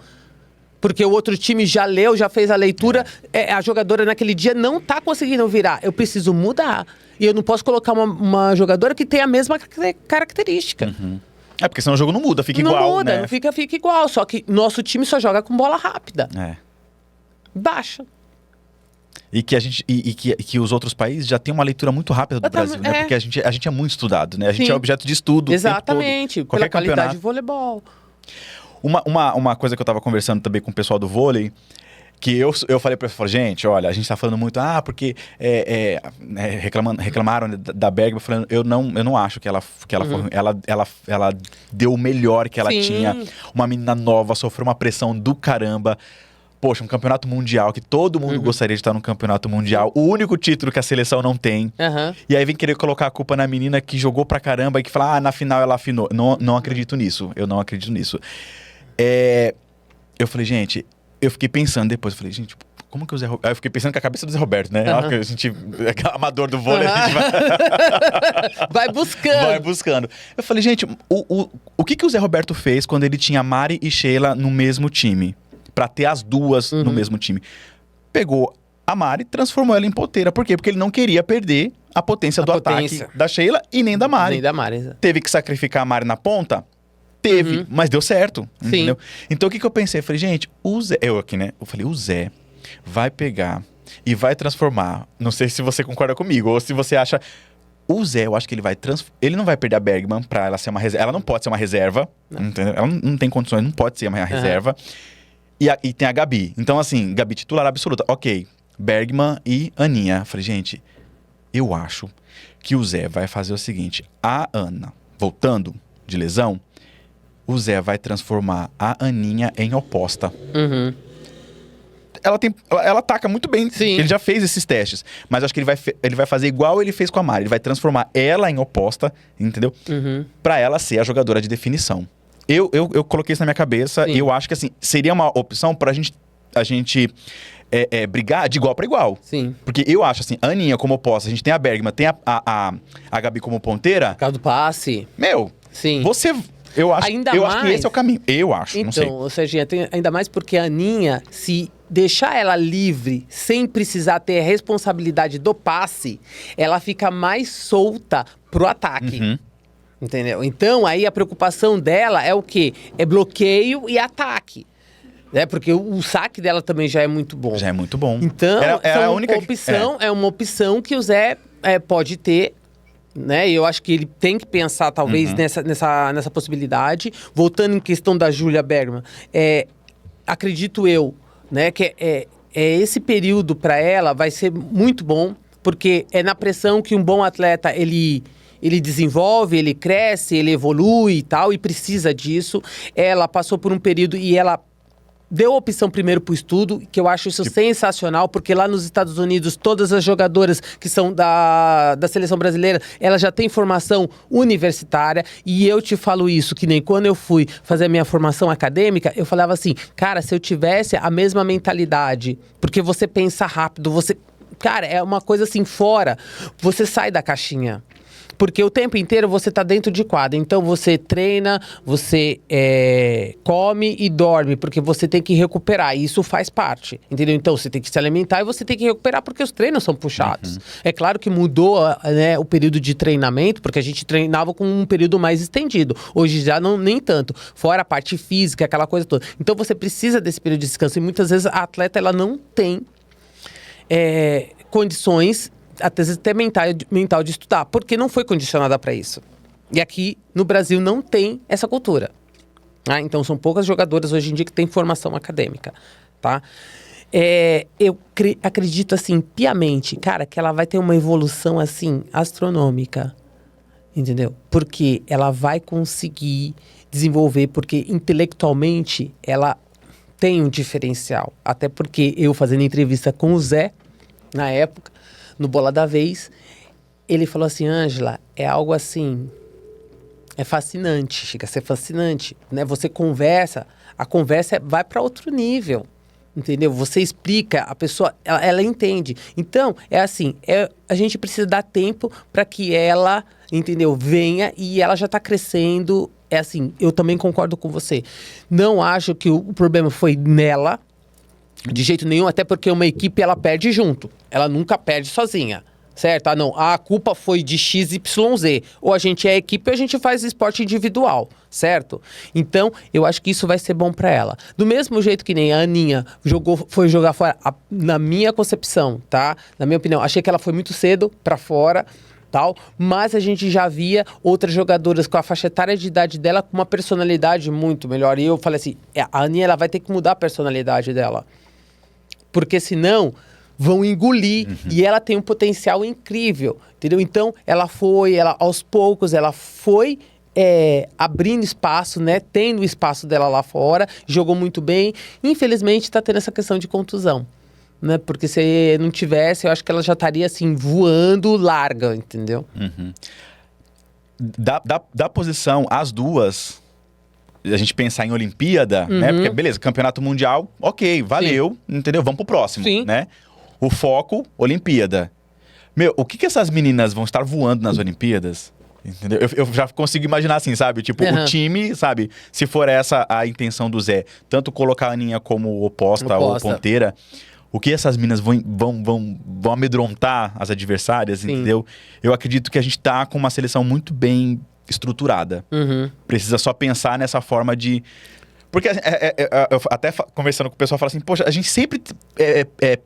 Speaker 2: Porque o outro time já leu, já fez a leitura, a jogadora naquele dia não tá conseguindo virar. Eu preciso mudar. E eu não posso colocar uma jogadora que tem a mesma característica.
Speaker 1: É, porque senão o jogo não muda, fica
Speaker 2: não
Speaker 1: igual,
Speaker 2: muda,
Speaker 1: né?
Speaker 2: não fica igual. Só que nosso time só joga com bola rápida. Baixa.
Speaker 1: E que os outros países já têm uma leitura muito rápida do Brasil, né? Porque a gente é muito estudado, né? A gente é objeto de estudo.
Speaker 2: Exatamente.
Speaker 1: O tempo todo. Qualquer
Speaker 2: pela qualidade
Speaker 1: campeonato.
Speaker 2: de voleibol.
Speaker 1: Uma coisa que eu tava conversando também com o pessoal do vôlei, que eu falei pra eles, gente, olha, a gente tá falando muito, porque reclamaram da Bergman, falando, eu não acho que ela foi ruim. Ela deu o melhor que ela tinha, uma menina nova, sofreu uma pressão do caramba. Poxa, um campeonato mundial, que todo mundo gostaria de estar num campeonato mundial. O único título que a seleção não tem. E aí vem querer colocar a culpa na menina que jogou pra caramba e que fala, na final ela afinou. Não acredito nisso. Eu não acredito nisso. Eu falei, gente... Eu fiquei pensando depois. Eu falei, gente, como que o Zé Roberto... Aí eu fiquei pensando com a cabeça do Zé Roberto, né? A gente... Amador do vôlei, a gente
Speaker 2: vai buscando.
Speaker 1: Vai buscando. Eu falei, gente, o que o Zé Roberto fez quando ele tinha Mari e Sheila no mesmo time? Pra ter as duas no mesmo time. Pegou a Mari e transformou ela em ponteira. Por quê? Porque ele não queria perder a potência do ataque da Sheila e nem da Mari.
Speaker 2: Nem da Mari, exato.
Speaker 1: Teve que sacrificar a Mari na ponta? Teve, mas deu certo. Entendeu? Então o que eu pensei? Eu falei, gente, o Zé... Eu aqui, né? Eu falei, o Zé vai pegar e vai transformar... Não sei se você concorda comigo ou se você acha... O Zé, eu acho que ele vai ele não vai perder a Bergman pra ela ser uma reserva. Ela não pode ser uma reserva. Entendeu? Ela não tem condições, não pode ser uma reserva. E tem a Gabi. Então, assim, Gabi titular absoluta. Ok, Bergman e Aninha. Falei, gente, eu acho que o Zé vai fazer o seguinte. A Ana, voltando de lesão, o Zé vai transformar a Aninha em oposta. Ela ataca muito bem.
Speaker 2: Sim.
Speaker 1: Ele já fez esses testes. Mas acho que ele vai fazer igual ele fez com a Mari. Ele vai transformar ela em oposta, entendeu? Pra ela ser a jogadora de definição. Eu coloquei isso na minha cabeça e eu acho que assim, seria uma opção pra gente brigar de igual pra igual.
Speaker 2: Sim.
Speaker 1: Porque eu acho assim, a Aninha como oposta, a gente tem a Bergman, tem a Gabi como ponteira.
Speaker 2: Por causa do passe.
Speaker 1: Sim. Eu acho que esse é o caminho. Eu acho, não sei.
Speaker 2: Então, Serginho, ainda mais porque a Aninha, se deixar ela livre, sem precisar ter a responsabilidade do passe, ela fica mais solta pro ataque. Entendeu? Então, aí a preocupação dela é o quê? É bloqueio e ataque. Porque o saque dela também já é muito bom.
Speaker 1: Já é muito bom.
Speaker 2: Então, é uma opção que o Zé pode ter. Né? E eu acho que ele tem que pensar, talvez, nessa possibilidade. Voltando em questão da Júlia Bergman, acredito eu, né, que esse período para ela vai ser muito bom, porque é na pressão que um bom atleta ele ele desenvolve, ele cresce, ele evolui e tal, e precisa disso. Ela passou por um período e ela deu opção primeiro para o estudo, que eu acho isso sensacional, porque lá nos Estados Unidos, todas as jogadoras que são da seleção brasileira, elas já têm formação universitária, e eu te falo isso, que nem quando eu fui fazer a minha formação acadêmica, eu falava assim, cara, se eu tivesse a mesma mentalidade, porque você pensa rápido, cara, é uma coisa assim, fora, você sai da caixinha. Porque o tempo inteiro você tá dentro de quadra. Então você treina, você come e dorme, porque você tem que recuperar. E isso faz parte, entendeu? Então você tem que se alimentar e você tem que recuperar, porque os treinos são puxados. É claro que mudou, né, o período de treinamento, porque a gente treinava com um período mais estendido. Hoje já não, nem tanto. Fora a parte física, aquela coisa toda. Então você precisa desse período de descanso. E muitas vezes a atleta ela não tem condições, até mental de estudar, porque não foi condicionada para isso. E aqui no Brasil não tem essa cultura. Então são poucas jogadoras hoje em dia que têm formação acadêmica, tá? Eu acredito assim, piamente, cara, que ela vai ter uma evolução assim, astronômica, entendeu? Porque ela vai conseguir desenvolver, porque intelectualmente ela tem um diferencial. Até porque eu fazendo entrevista com o Zé, na época, no Bola da Vez, ele falou assim, Ângela, é algo assim, é fascinante, chega a ser fascinante, né? Você conversa, a conversa vai para outro nível, entendeu? Você explica, a pessoa, ela entende. Então, é assim, a gente precisa dar tempo para que ela, entendeu, venha, e ela já está crescendo. É assim, eu também concordo com você. Não acho que o problema foi nela, de jeito nenhum, até porque uma equipe, ela perde junto. Ela nunca perde sozinha, certo? Não, a culpa foi de XYZ. Ou a gente é equipe ou a gente faz esporte individual, certo? Então, eu acho que isso vai ser bom pra ela. Do mesmo jeito que nem a Aninha foi jogar fora, na minha concepção, tá? Na minha opinião, achei que ela foi muito cedo pra fora, tal, mas a gente já via outras jogadoras com a faixa etária de idade dela com uma personalidade muito melhor. E eu falei assim, a Aninha, ela vai ter que mudar a personalidade dela. Porque senão vão engolir. E ela tem um potencial incrível, entendeu? Então, aos poucos, ela foi abrindo espaço, né? Tendo o espaço dela lá fora, jogou muito bem. Infelizmente, está tendo essa questão de contusão, né? Porque se não tivesse, eu acho que ela já estaria assim, voando larga, entendeu?
Speaker 1: Da posição, as duas, a gente pensar em Olimpíada, né? Porque, beleza, campeonato mundial, ok, valeu, entendeu? Vamos pro próximo, né? O foco, Olimpíada. Meu, o que essas meninas vão estar voando nas Olimpíadas? Entendeu? Eu já consigo imaginar assim, sabe? Tipo, o time, sabe? Se for essa a intenção do Zé, tanto colocar a Aninha como oposta ou ponteira, o que essas meninas vão amedrontar as adversárias, entendeu? Eu acredito que a gente tá com uma seleção muito bem estruturada. Precisa só pensar nessa forma de... Porque eu até conversando com o pessoal, fala assim, poxa, a gente sempre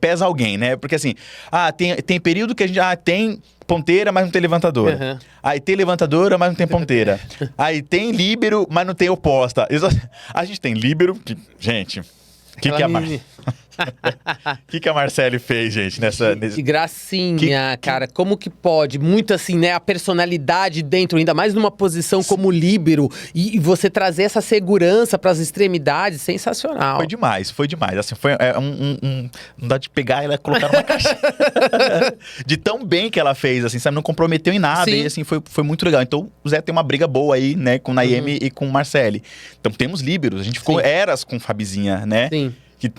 Speaker 1: pesa alguém, né? Porque assim, tem período que a gente tem ponteira, mas não tem levantadora. Aí tem levantadora, mas não tem ponteira. Aí tem líbero, mas não tem oposta. A gente tem líbero, gente... O que a Marcele fez, gente,
Speaker 2: Que gracinha, cara. Como que pode? Muito assim, né? A personalidade dentro, ainda mais numa posição como líbero. E você trazer essa segurança para as extremidades, sensacional.
Speaker 1: Foi demais. Assim, foi não dá de pegar ela e colocar numa caixa. De tão bem que ela fez, assim, sabe? Não comprometeu em nada. Sim. E assim, foi muito legal. Então, o Zé tem uma briga boa aí, né? Com Nayemi e com Marcele. Então, temos líberos. A gente ficou eras com Fabizinha, né?
Speaker 2: Sim.
Speaker 1: Que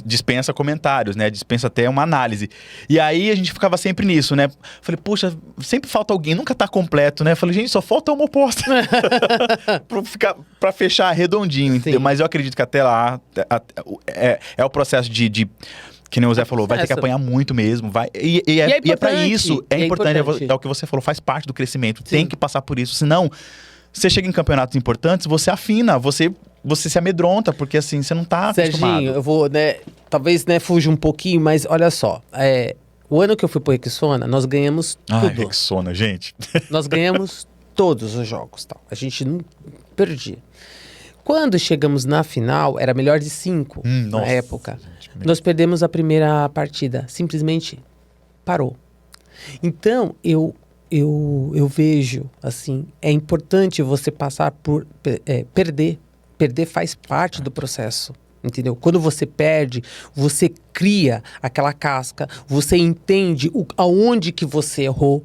Speaker 1: dispensa comentários, né? Dispensa até uma análise. E aí a gente ficava sempre nisso, né? Falei, puxa, sempre falta alguém, nunca tá completo, né? Falei, gente, só falta uma oposta. pra fechar redondinho, entendeu? Mas eu acredito que até lá é o processo de que nem o Zé falou, vai ter que apanhar muito mesmo. E é pra isso, é importante. É o que você falou, faz parte do crescimento. Sim. Tem que passar por isso. Senão, você chega em campeonatos importantes, você afina, você se amedronta, porque assim, você não tá acostumado.
Speaker 2: Serginho, eu vou, né, talvez, né, fuja um pouquinho, mas olha só, o ano que eu fui pro Rexona, nós ganhamos tudo.
Speaker 1: Rexona, gente.
Speaker 2: Nós ganhamos todos os jogos, tal. A gente não perdia. Quando chegamos na final, era melhor de 5 na época. Gente, nós perdemos a primeira partida, simplesmente parou. Então, eu eu vejo, assim, é importante você passar por perder. Perder faz parte do processo, entendeu? Quando você perde, você cria aquela casca, você entende aonde que você errou.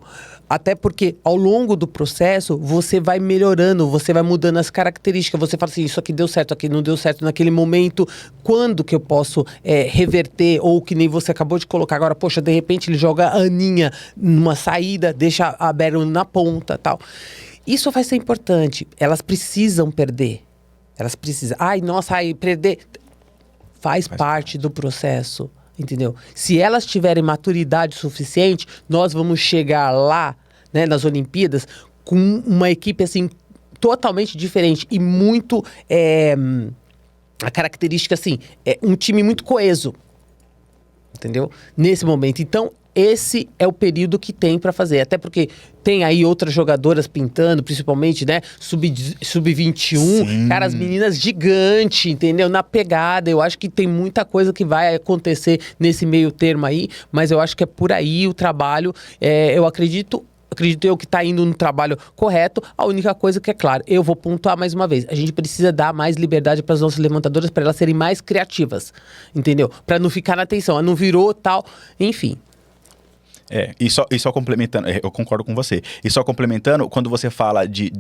Speaker 2: Até porque ao longo do processo, você vai melhorando, você vai mudando as características. Você fala assim, isso aqui deu certo, aqui não deu certo naquele momento. Quando que eu posso reverter? Ou que nem você acabou de colocar agora, poxa, de repente ele joga a Aninha numa saída, deixa a Beryl na ponta, tal. Isso vai ser importante. Elas precisam perder. Elas precisam. Ai, nossa, perder. Faz parte do processo, entendeu? Se elas tiverem maturidade suficiente, nós vamos chegar lá, né, nas Olimpíadas, com uma equipe, assim, totalmente diferente e muito... a característica, assim, é um time muito coeso, entendeu? Nesse momento. Então, esse é o período que tem para fazer. Até porque tem aí outras jogadoras pintando, principalmente, né? Sub-21. Cara, as meninas gigantes, entendeu? Na pegada. Eu acho que tem muita coisa que vai acontecer nesse meio termo aí. Mas eu acho que é por aí o trabalho. Eu acredito eu que está indo no trabalho correto. A única coisa que é claro, eu vou pontuar mais uma vez, a gente precisa dar mais liberdade para as nossas levantadoras, para elas serem mais criativas, entendeu? Para não ficar na tensão, não virou tal, enfim.
Speaker 1: E só complementando, eu concordo com você. E só complementando, quando você fala de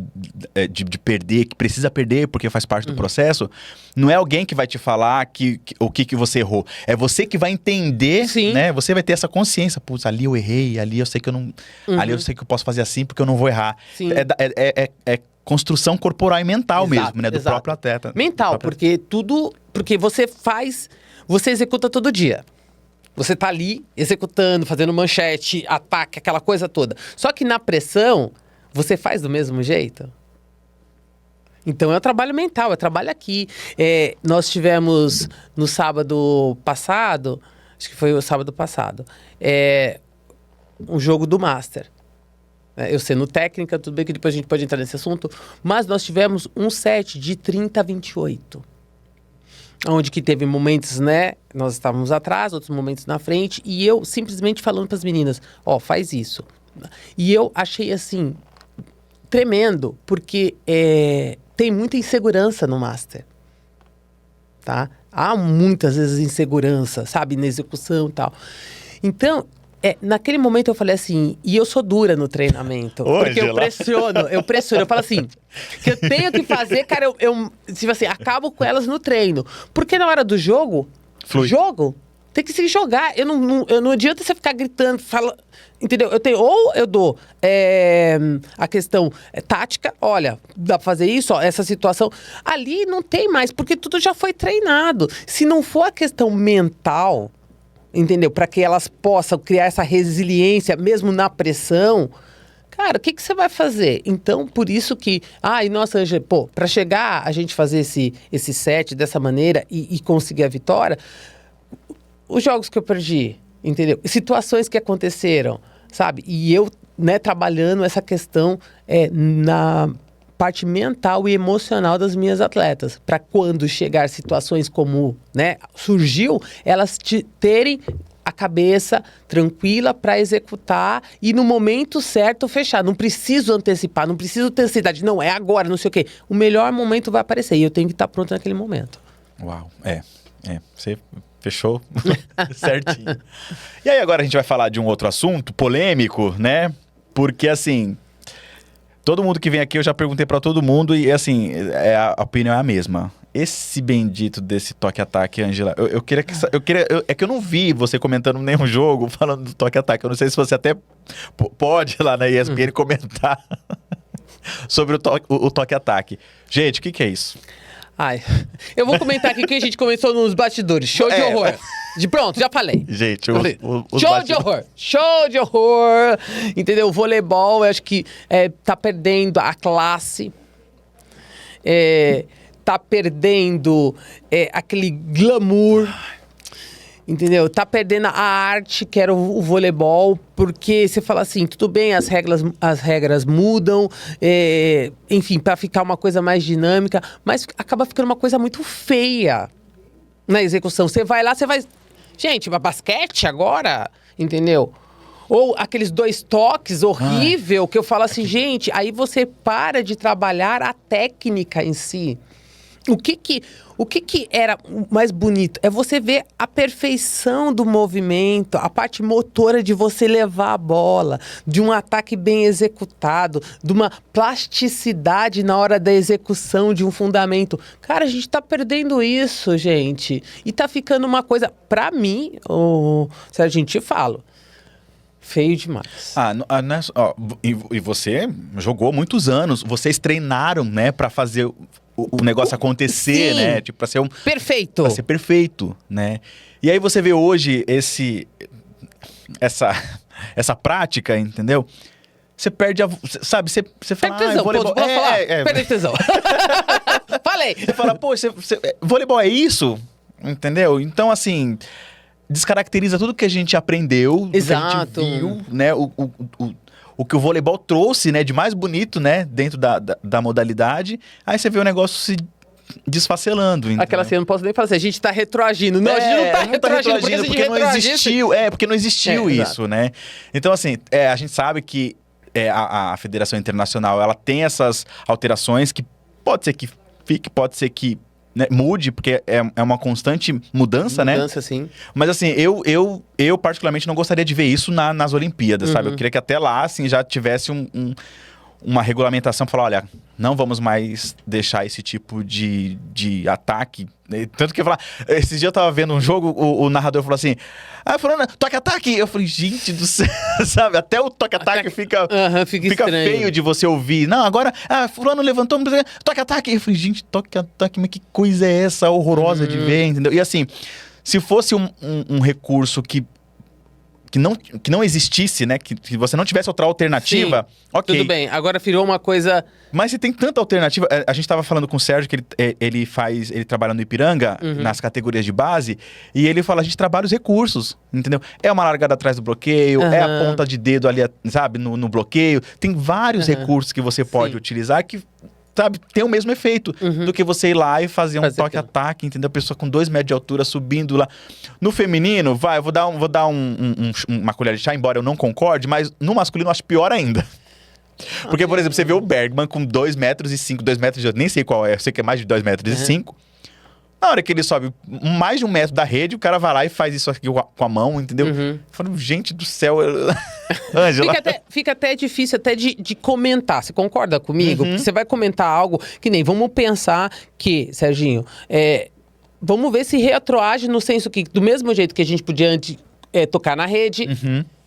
Speaker 1: perder, que precisa perder porque faz parte do processo, não é alguém que vai te falar o que você errou. É você que vai entender, né? Você vai ter essa consciência. Putz, ali eu errei, ali eu sei que eu não... Ali eu sei que eu posso fazer assim porque eu não vou errar. É construção corporal e mental mesmo, né? Do próprio atleta.
Speaker 2: Mental, porque você executa todo dia. Você tá ali executando, fazendo manchete, ataque, aquela coisa toda. Só que na pressão, você faz do mesmo jeito. Então é um trabalho mental, é trabalho aqui. Nós tivemos no sábado passado, acho que foi o sábado passado, um jogo do Master. Eu sendo técnica, tudo bem que depois a gente pode entrar nesse assunto, mas nós tivemos um set de 30-28. Onde que teve momentos, né? Nós estávamos atrás, outros momentos na frente. E eu simplesmente falando para as meninas, faz isso. E eu achei, assim, tremendo. Porque tem muita insegurança no Master. Tá? Há muitas vezes insegurança, sabe? Na execução e tal. Então... naquele momento eu falei assim, e eu sou dura no treinamento. Porque eu pressiono. Eu falo assim, que eu tenho que fazer, cara, eu tipo assim, acabo com elas no treino. Porque na hora do jogo, tem que se jogar. Não adianta você ficar gritando, entendeu? Eu dou a questão tática, olha, dá pra fazer isso, essa situação. Ali não tem mais, porque tudo já foi treinado. Se não for a questão mental... Entendeu? Para que elas possam criar essa resiliência, mesmo na pressão. Cara, o que você vai fazer? Então, por isso que... nossa, Ângela, para chegar a gente fazer esse set dessa maneira e conseguir a vitória, os jogos que eu perdi, entendeu? Situações que aconteceram, sabe? E eu, né, trabalhando essa questão na... parte mental e emocional das minhas atletas, para quando chegar situações como, né, surgiu, elas terem a cabeça tranquila para executar e no momento certo fechar. Não preciso antecipar, não preciso ter ansiedade, não, é agora, não sei o quê. O melhor momento vai aparecer e eu tenho que estar pronto naquele momento.
Speaker 1: Uau, você fechou certinho. E aí agora a gente vai falar de um outro assunto polêmico, né, porque assim... Todo mundo que vem aqui, eu já perguntei pra todo mundo e, assim, a opinião é a mesma. Esse bendito desse toque-ataque, Ângela, é que eu não vi você comentando nenhum jogo falando do toque-ataque. Eu não sei se você até pode lá na ESPN comentar sobre o toque-ataque. Gente, o que é isso?
Speaker 2: Eu vou comentar aqui que a gente começou nos bastidores. Show de horror. Pronto, já falei.
Speaker 1: Gente,
Speaker 2: Show de horror. Entendeu? O voleibol, eu acho que tá perdendo a classe. Tá perdendo aquele glamour. Entendeu? Tá perdendo a arte, que era o voleibol, porque você fala assim, tudo bem, as regras mudam, enfim, para ficar uma coisa mais dinâmica, mas acaba ficando uma coisa muito feia na execução. Você vai lá, Gente, mas basquete agora? Entendeu? Ou aqueles 2 toques horrível que eu falo assim, gente, aí você para de trabalhar a técnica em si. O que era mais bonito? É você ver a perfeição do movimento, a parte motora de você levar a bola, de um ataque bem executado, de uma plasticidade na hora da execução de um fundamento. Cara, a gente tá perdendo isso, gente. E tá ficando uma coisa, pra mim, se a gente fala, feio demais.
Speaker 1: E você jogou muitos anos, vocês treinaram, né, pra fazer o negócio acontecer,
Speaker 2: sim,
Speaker 1: né? Tipo, pra ser
Speaker 2: perfeito.
Speaker 1: Pra ser perfeito, né? E aí você vê hoje essa prática, entendeu? Você perde sabe, você fala...
Speaker 2: Perde tesão,
Speaker 1: voleibol...
Speaker 2: posso falar? Perde tesão. Falei.
Speaker 1: Você fala, pô, voleibol é isso? Entendeu? Então, assim, descaracteriza tudo que a gente aprendeu,
Speaker 2: exato,
Speaker 1: que a gente viu, né? O que o voleibol trouxe, né, de mais bonito, né, dentro da modalidade. Aí você vê o negócio se desfacelando. Entendeu?
Speaker 2: Aquela cena, não posso nem falar assim, a gente tá retroagindo. Não, a gente não tá retroagindo
Speaker 1: porque não existiu. Porque não existiu isso,
Speaker 2: exato,
Speaker 1: né? Então, assim, a gente sabe que a Federação Internacional, ela tem essas alterações que pode ser que fique, pode ser que, né, mude, porque é uma constante mudança, né?
Speaker 2: Mudança, sim.
Speaker 1: Mas assim, eu particularmente não gostaria de ver isso nas Olimpíadas, sabe? Eu queria que até lá, assim, já tivesse uma regulamentação para falar, olha, não vamos mais deixar esse tipo de ataque. Tanto que eu falar, esses dias eu tava vendo um jogo, o narrador falou assim, fulano, toque-ataque! Eu falei, gente do céu, sabe? Até o toque-ataque fica feio de você ouvir. Não, agora, fulano levantou, toque-ataque! Eu falei, gente, toque-ataque, mas que coisa é essa horrorosa de ver, entendeu? E assim, se fosse um recurso que não existisse, né? Que você não tivesse outra alternativa,
Speaker 2: sim,
Speaker 1: ok.
Speaker 2: Tudo bem, agora virou uma coisa...
Speaker 1: Mas se tem tanta alternativa... A gente tava falando com o Sérgio que ele trabalha no Ipiranga, nas categorias de base, e ele fala, a gente trabalha os recursos, entendeu? É uma largada atrás do bloqueio, é a ponta de dedo ali, sabe, no bloqueio. Tem vários recursos que você pode utilizar que... Sabe, tem o mesmo efeito do que você ir lá e fazer um toque-ataque, entendeu? A pessoa com 2 metros de altura subindo lá. No feminino, eu vou dar uma colher de chá, embora eu não concorde, mas no masculino eu acho pior ainda. Porque, por exemplo, você vê o Bergman com 2,5 metros, 2 metros de... Nem sei qual é, eu sei que é mais de 2,5 metros. Na hora que ele sobe mais de 1 metro da rede, o cara vai lá e faz isso aqui com a mão, entendeu? Eu falo, gente do céu... Ângela...
Speaker 2: Fica até difícil até de comentar, você concorda comigo? Porque você vai comentar algo que nem, vamos pensar que, Serginho, vamos ver se retroage no senso que, do mesmo jeito que a gente podia antes tocar na rede,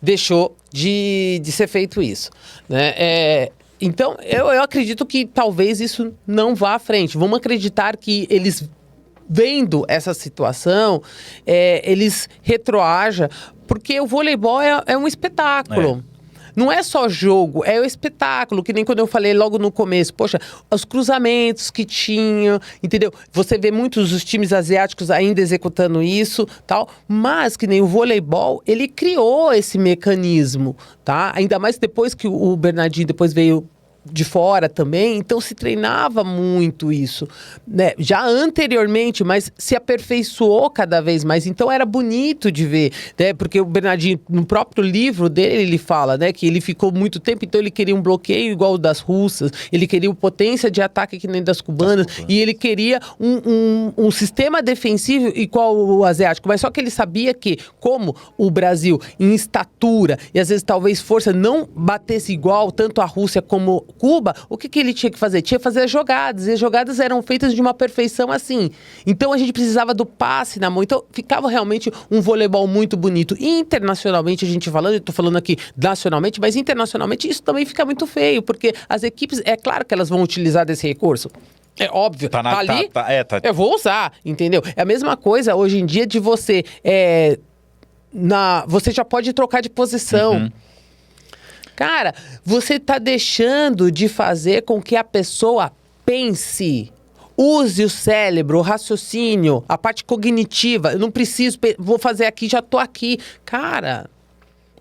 Speaker 2: deixou de ser feito isso, né? Então, eu acredito que talvez isso não vá à frente. Vamos acreditar que eles... Vendo essa situação, eles retroajam, porque o voleibol é um espetáculo. Não é só jogo, é o espetáculo, que nem quando eu falei logo no começo. Poxa, os cruzamentos que tinham, entendeu? Você vê muitos dos times asiáticos ainda executando isso, tal. Mas que nem o voleibol, ele criou esse mecanismo, tá? Ainda mais depois que o Bernardinho depois veio de fora também, então se treinava muito isso, né? Já anteriormente, mas se aperfeiçoou cada vez mais, então era bonito de ver, né? Porque o Bernardinho, no próprio livro dele, ele fala, né, que ele ficou muito tempo, então ele queria um bloqueio igual o das russas, ele queria potência de ataque que nem das cubanas, e ele queria um sistema defensivo igual o asiático, mas só que ele sabia que, como o Brasil, em estatura, e às vezes talvez força, não batesse igual tanto a Rússia como Cuba, o que ele tinha que fazer? Tinha que fazer as jogadas, e as jogadas eram feitas de uma perfeição assim. Então a gente precisava do passe na mão, então ficava realmente um voleibol muito bonito. E internacionalmente, a gente falando, eu tô falando aqui nacionalmente, mas internacionalmente isso também fica muito feio, porque as equipes, é claro que elas vão utilizar desse recurso. É óbvio, tá ali, eu vou usar, entendeu? É a mesma coisa hoje em dia de você, você já pode trocar de posição. Cara, você tá deixando de fazer com que a pessoa pense. Use o cérebro, o raciocínio, a parte cognitiva. Eu não preciso, vou fazer aqui, já tô aqui. Cara,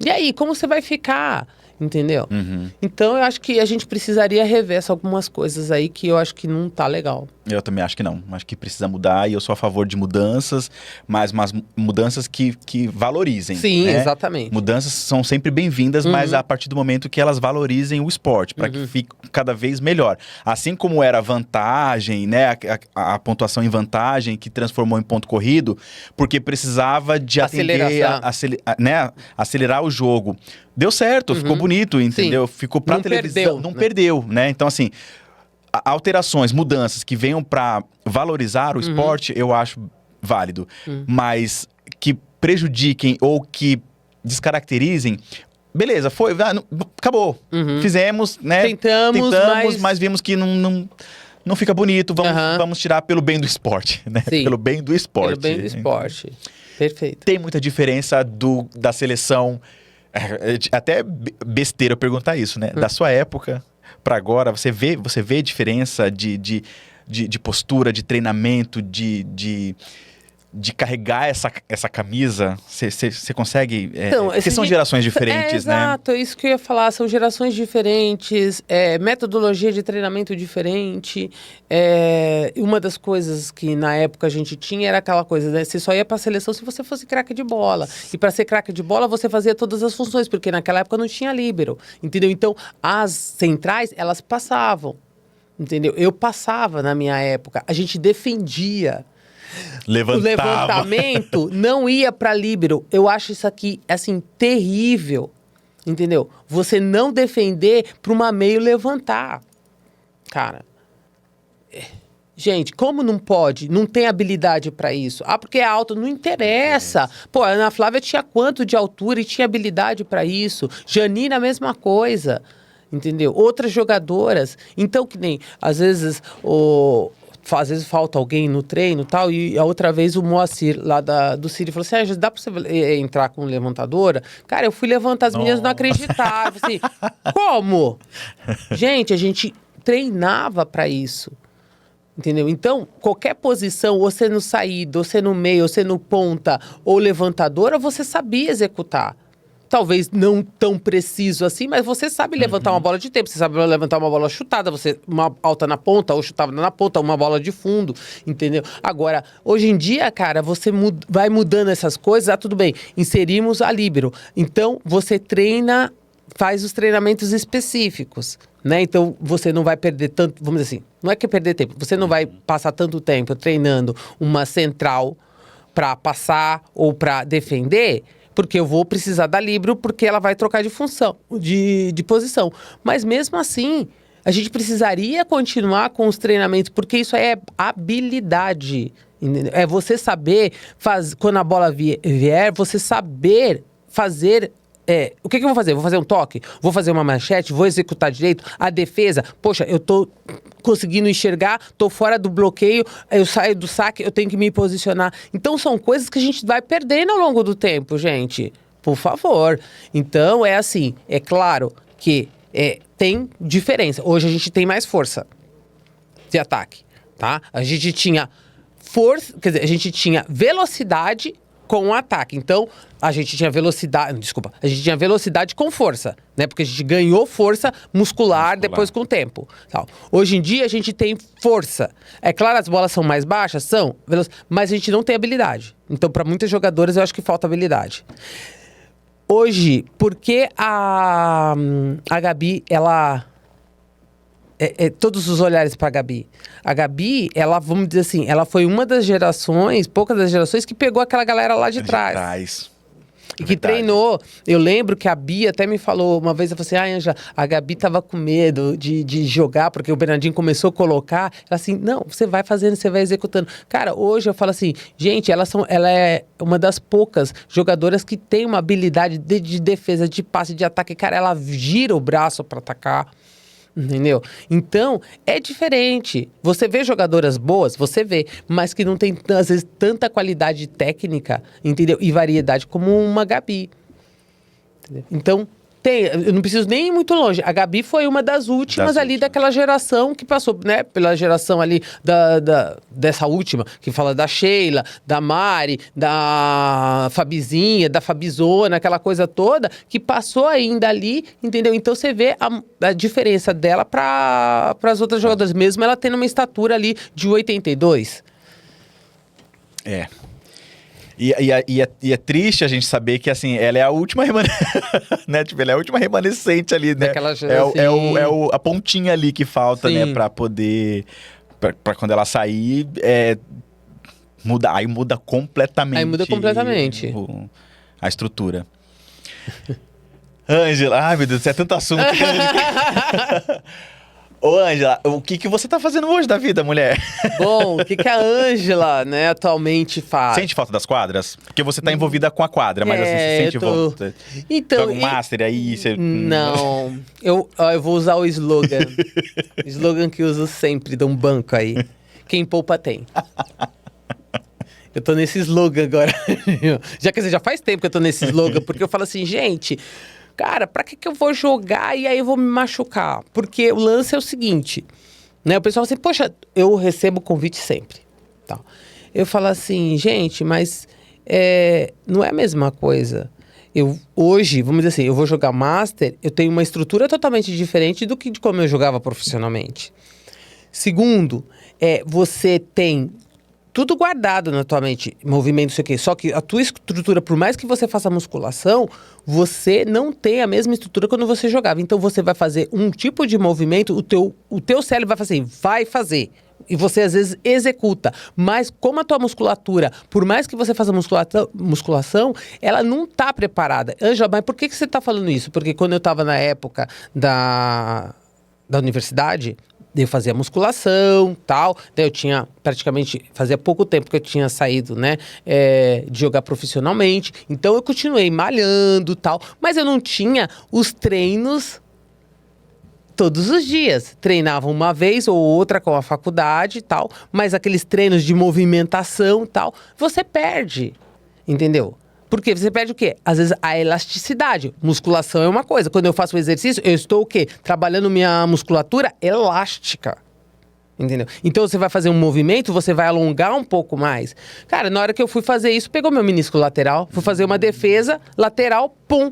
Speaker 2: e aí, como você vai ficar? entendeu? Então eu acho que a gente precisaria rever algumas coisas aí que eu acho que não tá legal.
Speaker 1: Eu também acho que não. Acho que precisa mudar e eu sou a favor de mudanças, mas mudanças que valorizem.
Speaker 2: Sim,
Speaker 1: né?
Speaker 2: exatamente.
Speaker 1: Mudanças são sempre bem-vindas, mas a partir do momento que elas valorizem o esporte, para que fique cada vez melhor. Assim como era vantagem, né? A pontuação em vantagem que transformou em ponto corrido, porque precisava de acelerar o jogo. Deu certo, ficou bonito, entendeu?
Speaker 2: Sim.
Speaker 1: Ficou pra televisão. Não perdeu, né? Então, assim, alterações, mudanças que venham pra valorizar o esporte, eu acho válido. Mas que prejudiquem ou que descaracterizem, beleza, foi, acabou. Fizemos, né?
Speaker 2: Tentamos,
Speaker 1: mas vimos que não fica bonito, vamos tirar pelo bem do esporte, né?
Speaker 2: Sim.
Speaker 1: Pelo bem do esporte.
Speaker 2: Pelo bem do esporte. Perfeito.
Speaker 1: Tem muita diferença da seleção, até besteira eu perguntar isso, né? Da sua época para agora, você vê diferença de postura, de treinamento, de carregar essa camisa? Você consegue...
Speaker 2: Então,
Speaker 1: porque são gerações diferentes, né?
Speaker 2: Exato, é isso que eu ia falar. São gerações diferentes, metodologia de treinamento diferente. Uma das coisas que na época a gente tinha era aquela coisa, né? Você só ia pra seleção se você fosse craque de bola. E para ser craque de bola, você fazia todas as funções, porque naquela época não tinha líbero, entendeu? Então, as centrais, elas passavam, entendeu? Eu passava na minha época. A gente defendia.
Speaker 1: Levantava.
Speaker 2: O levantamento não ia para líbero. Eu acho isso aqui, assim, terrível. Entendeu? Você não defender para uma meio levantar. Cara. Gente, como não pode? Não tem habilidade para isso. Ah, porque é alto. Não interessa. Pô, a Ana Flávia tinha quanto de altura e tinha habilidade para isso. Janina, a mesma coisa. Entendeu? Outras jogadoras. Então, que nem, às vezes, às vezes falta alguém no treino e tal, e a outra vez o Moacir, lá do Ciri, falou assim, dá pra você entrar com levantadora? Cara, eu fui levantar, as meninas não acreditaram. Assim, como? Gente, a gente treinava pra isso. Entendeu? Então, qualquer posição, ou você no saída, ou você no meio, ou você no ponta, ou levantadora, você sabia executar. Talvez não tão preciso assim, mas você sabe levantar uma bola de tempo, você sabe levantar uma bola chutada, uma alta na ponta, ou chutada na ponta, uma bola de fundo, entendeu? Agora, hoje em dia, cara, você vai mudando essas coisas, tudo bem, inserimos a líbero. Então, você faz os treinamentos específicos, né? Então, você não vai perder tanto, vamos dizer assim, não é que perder tempo, você não vai passar tanto tempo treinando uma central para passar ou para defender, porque eu vou precisar da líbero, porque ela vai trocar de função, de posição. Mas mesmo assim, a gente precisaria continuar com os treinamentos, porque isso é habilidade. Entendeu? É você saber, quando a bola vier, você saber fazer... o que eu vou fazer? Vou fazer um toque? Vou fazer uma manchete? Vou executar direito? A defesa? Poxa, eu tô conseguindo enxergar, tô fora do bloqueio, eu saio do saque, eu tenho que me posicionar. Então, são coisas que a gente vai perdendo ao longo do tempo, gente. Por favor. Então, é assim, é claro que tem diferença. Hoje a gente tem mais força de ataque, tá? A gente tinha força, quer dizer, a gente tinha velocidade com o ataque. Então, a gente tinha velocidade... Desculpa. A gente tinha velocidade com força, né? Porque a gente ganhou força muscular depois com o tempo. Tal. Hoje em dia, a gente tem força. É claro, as bolas são mais baixas? São. Mas a gente não tem habilidade. Então, para muitas jogadoras, eu acho que falta habilidade. Hoje, por que a Gabi, ela... todos os olhares para a Gabi. A Gabi, ela, vamos dizer assim, ela foi uma das gerações, poucas das gerações, que pegou aquela galera lá de trás. E que treinou. Eu lembro que a Bia até me falou uma vez, ela falou assim, Ângela, a Gabi tava com medo de jogar, porque o Bernardinho começou a colocar. Ela assim, não, você vai fazendo, você vai executando. Cara, hoje eu falo assim, gente, ela é uma das poucas jogadoras que tem uma habilidade de defesa, de passe, de ataque. Cara, ela gira o braço para atacar. Entendeu? Então, é diferente. Você vê jogadoras boas, você vê, mas que não tem, às vezes, tanta qualidade técnica, entendeu? E variedade como uma Gabi. Entendeu? Então, eu não preciso nem ir muito longe. A Gabi foi uma das últimas daquela geração que passou, né? Pela geração ali dessa última, que fala da Sheila, da Mari, da Fabizinha, da Fabizona, aquela coisa toda, que passou ainda ali, entendeu? Então você vê a diferença dela para as outras jogadoras, mesmo ela tendo uma estatura ali de 82.
Speaker 1: É. E é triste a gente saber que, assim, ela é a última né? Tipo, ela é a última remanescente ali, né?
Speaker 2: Daquela,
Speaker 1: a pontinha ali que falta, né? Pra poder... Pra quando ela sair, aí muda completamente.
Speaker 2: Aí muda completamente.
Speaker 1: A estrutura. Ângela, ai meu Deus, é tanto assunto. Ô, Ângela, o que você tá fazendo hoje da vida, mulher?
Speaker 2: Bom, o que a Ângela, né, atualmente faz?
Speaker 1: Sente falta das quadras? Porque você tá envolvida com a quadra, mas assim, você sente volta.
Speaker 2: Então,
Speaker 1: joga um master aí, você...
Speaker 2: Não, eu vou usar o slogan. Slogan que eu uso sempre, de um banco aí. Quem poupa tem. Eu tô nesse slogan agora. Já faz tempo que eu tô nesse slogan, porque eu falo assim, gente... Cara, pra que eu vou jogar e aí eu vou me machucar? Porque o lance é o seguinte, né? O pessoal assim, poxa, eu recebo convite sempre. Tá. Eu falo assim, gente, mas não é a mesma coisa. Hoje, vamos dizer assim, eu vou jogar Master, eu tenho uma estrutura totalmente diferente do que de como eu jogava profissionalmente. Segundo, você tem... tudo guardado na tua mente, movimento, não sei o quê. Só que a tua estrutura, por mais que você faça musculação, você não tem a mesma estrutura quando você jogava. Então, você vai fazer um tipo de movimento, o teu cérebro vai fazer. E você, às vezes, executa. Mas, como a tua musculatura, por mais que você faça musculação, ela não está preparada. Ângela, mas por que você está falando isso? Porque quando eu estava na época da universidade... eu fazia musculação, tal. Daí eu tinha fazia pouco tempo que eu tinha saído, né, de jogar profissionalmente. Então eu continuei malhando, tal. Mas eu não tinha os treinos todos os dias. Treinava uma vez ou outra com a faculdade e tal. Mas aqueles treinos de movimentação, tal, você perde, entendeu? Porque você perde o quê? Às vezes a elasticidade. Musculação é uma coisa. Quando eu faço o exercício, eu estou o quê? Trabalhando minha musculatura elástica. Entendeu? Então você vai fazer um movimento, você vai alongar um pouco mais. Cara, na hora que eu fui fazer isso, pegou meu menisco lateral, fui fazer uma defesa lateral, pum,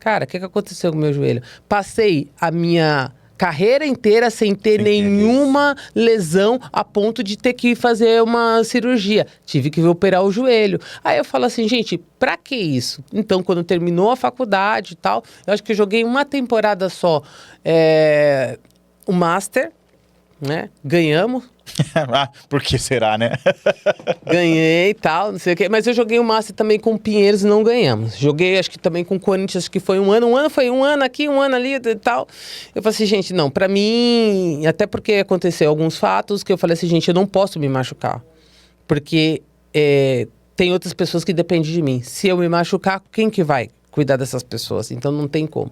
Speaker 2: Cara, o que aconteceu com o meu joelho? Passei a minha carreira inteira sem ter nenhuma lesão a ponto de ter que fazer uma cirurgia. Tive que operar o joelho. Aí eu falo assim, gente, pra que isso? Então, quando terminou a faculdade e tal, eu acho que eu joguei uma temporada só o Master, né? Ganhamos.
Speaker 1: Por que será, né?
Speaker 2: Ganhei e tal, não sei o quê. Mas eu joguei o Master também com o Pinheiros e não ganhamos. Joguei, acho que também com o Corinthians, acho que foi um ano. Um ano foi um ano aqui, um ano ali e tal. Eu falei assim, gente, não, pra mim... Até porque aconteceu alguns fatos que eu falei assim, gente, eu não posso me machucar. Porque tem outras pessoas que dependem de mim. Se eu me machucar, quem que vai cuidar dessas pessoas? Então não tem como.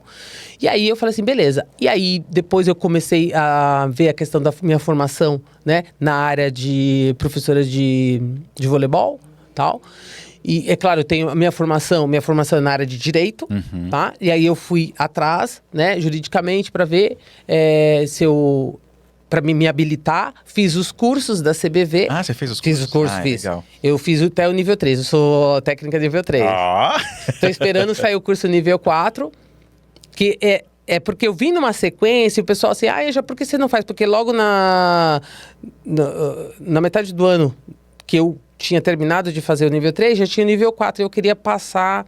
Speaker 2: E aí eu falei assim, beleza. E aí depois eu comecei a ver a questão da minha formação, né, na área de professora de voleibol, tal. E é claro, eu tenho a minha formação é na área de direito, tá? E aí eu fui atrás, né, juridicamente para ver se eu... para me habilitar, fiz os cursos da CBV.
Speaker 1: Ah, você fez os cursos?
Speaker 2: Fiz os cursos, fiz.
Speaker 1: Legal.
Speaker 2: Eu fiz até o nível 3, eu sou técnica nível 3. Tô esperando sair o curso nível 4, que é porque eu vim numa sequência e o pessoal assim, já por que você não faz? Porque logo na metade do ano que eu tinha terminado de fazer o nível 3, já tinha o nível 4 e eu queria passar...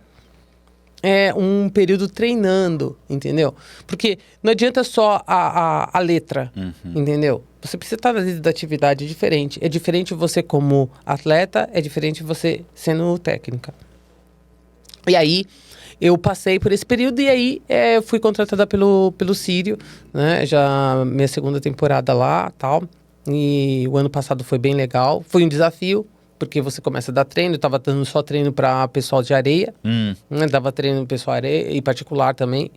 Speaker 2: um período treinando, entendeu? Porque não adianta só a letra, entendeu? Você precisa estar dentro da atividade diferente. É diferente você como atleta, é diferente você sendo técnica. E aí, eu passei por esse período e aí fui contratada pelo Sírio, né? Já minha segunda temporada lá, tal. E o ano passado foi bem legal. Foi um desafio, porque você começa a dar treino. Eu tava dando só treino para pessoal de areia, né? Dava treino no pessoal areia e particular também.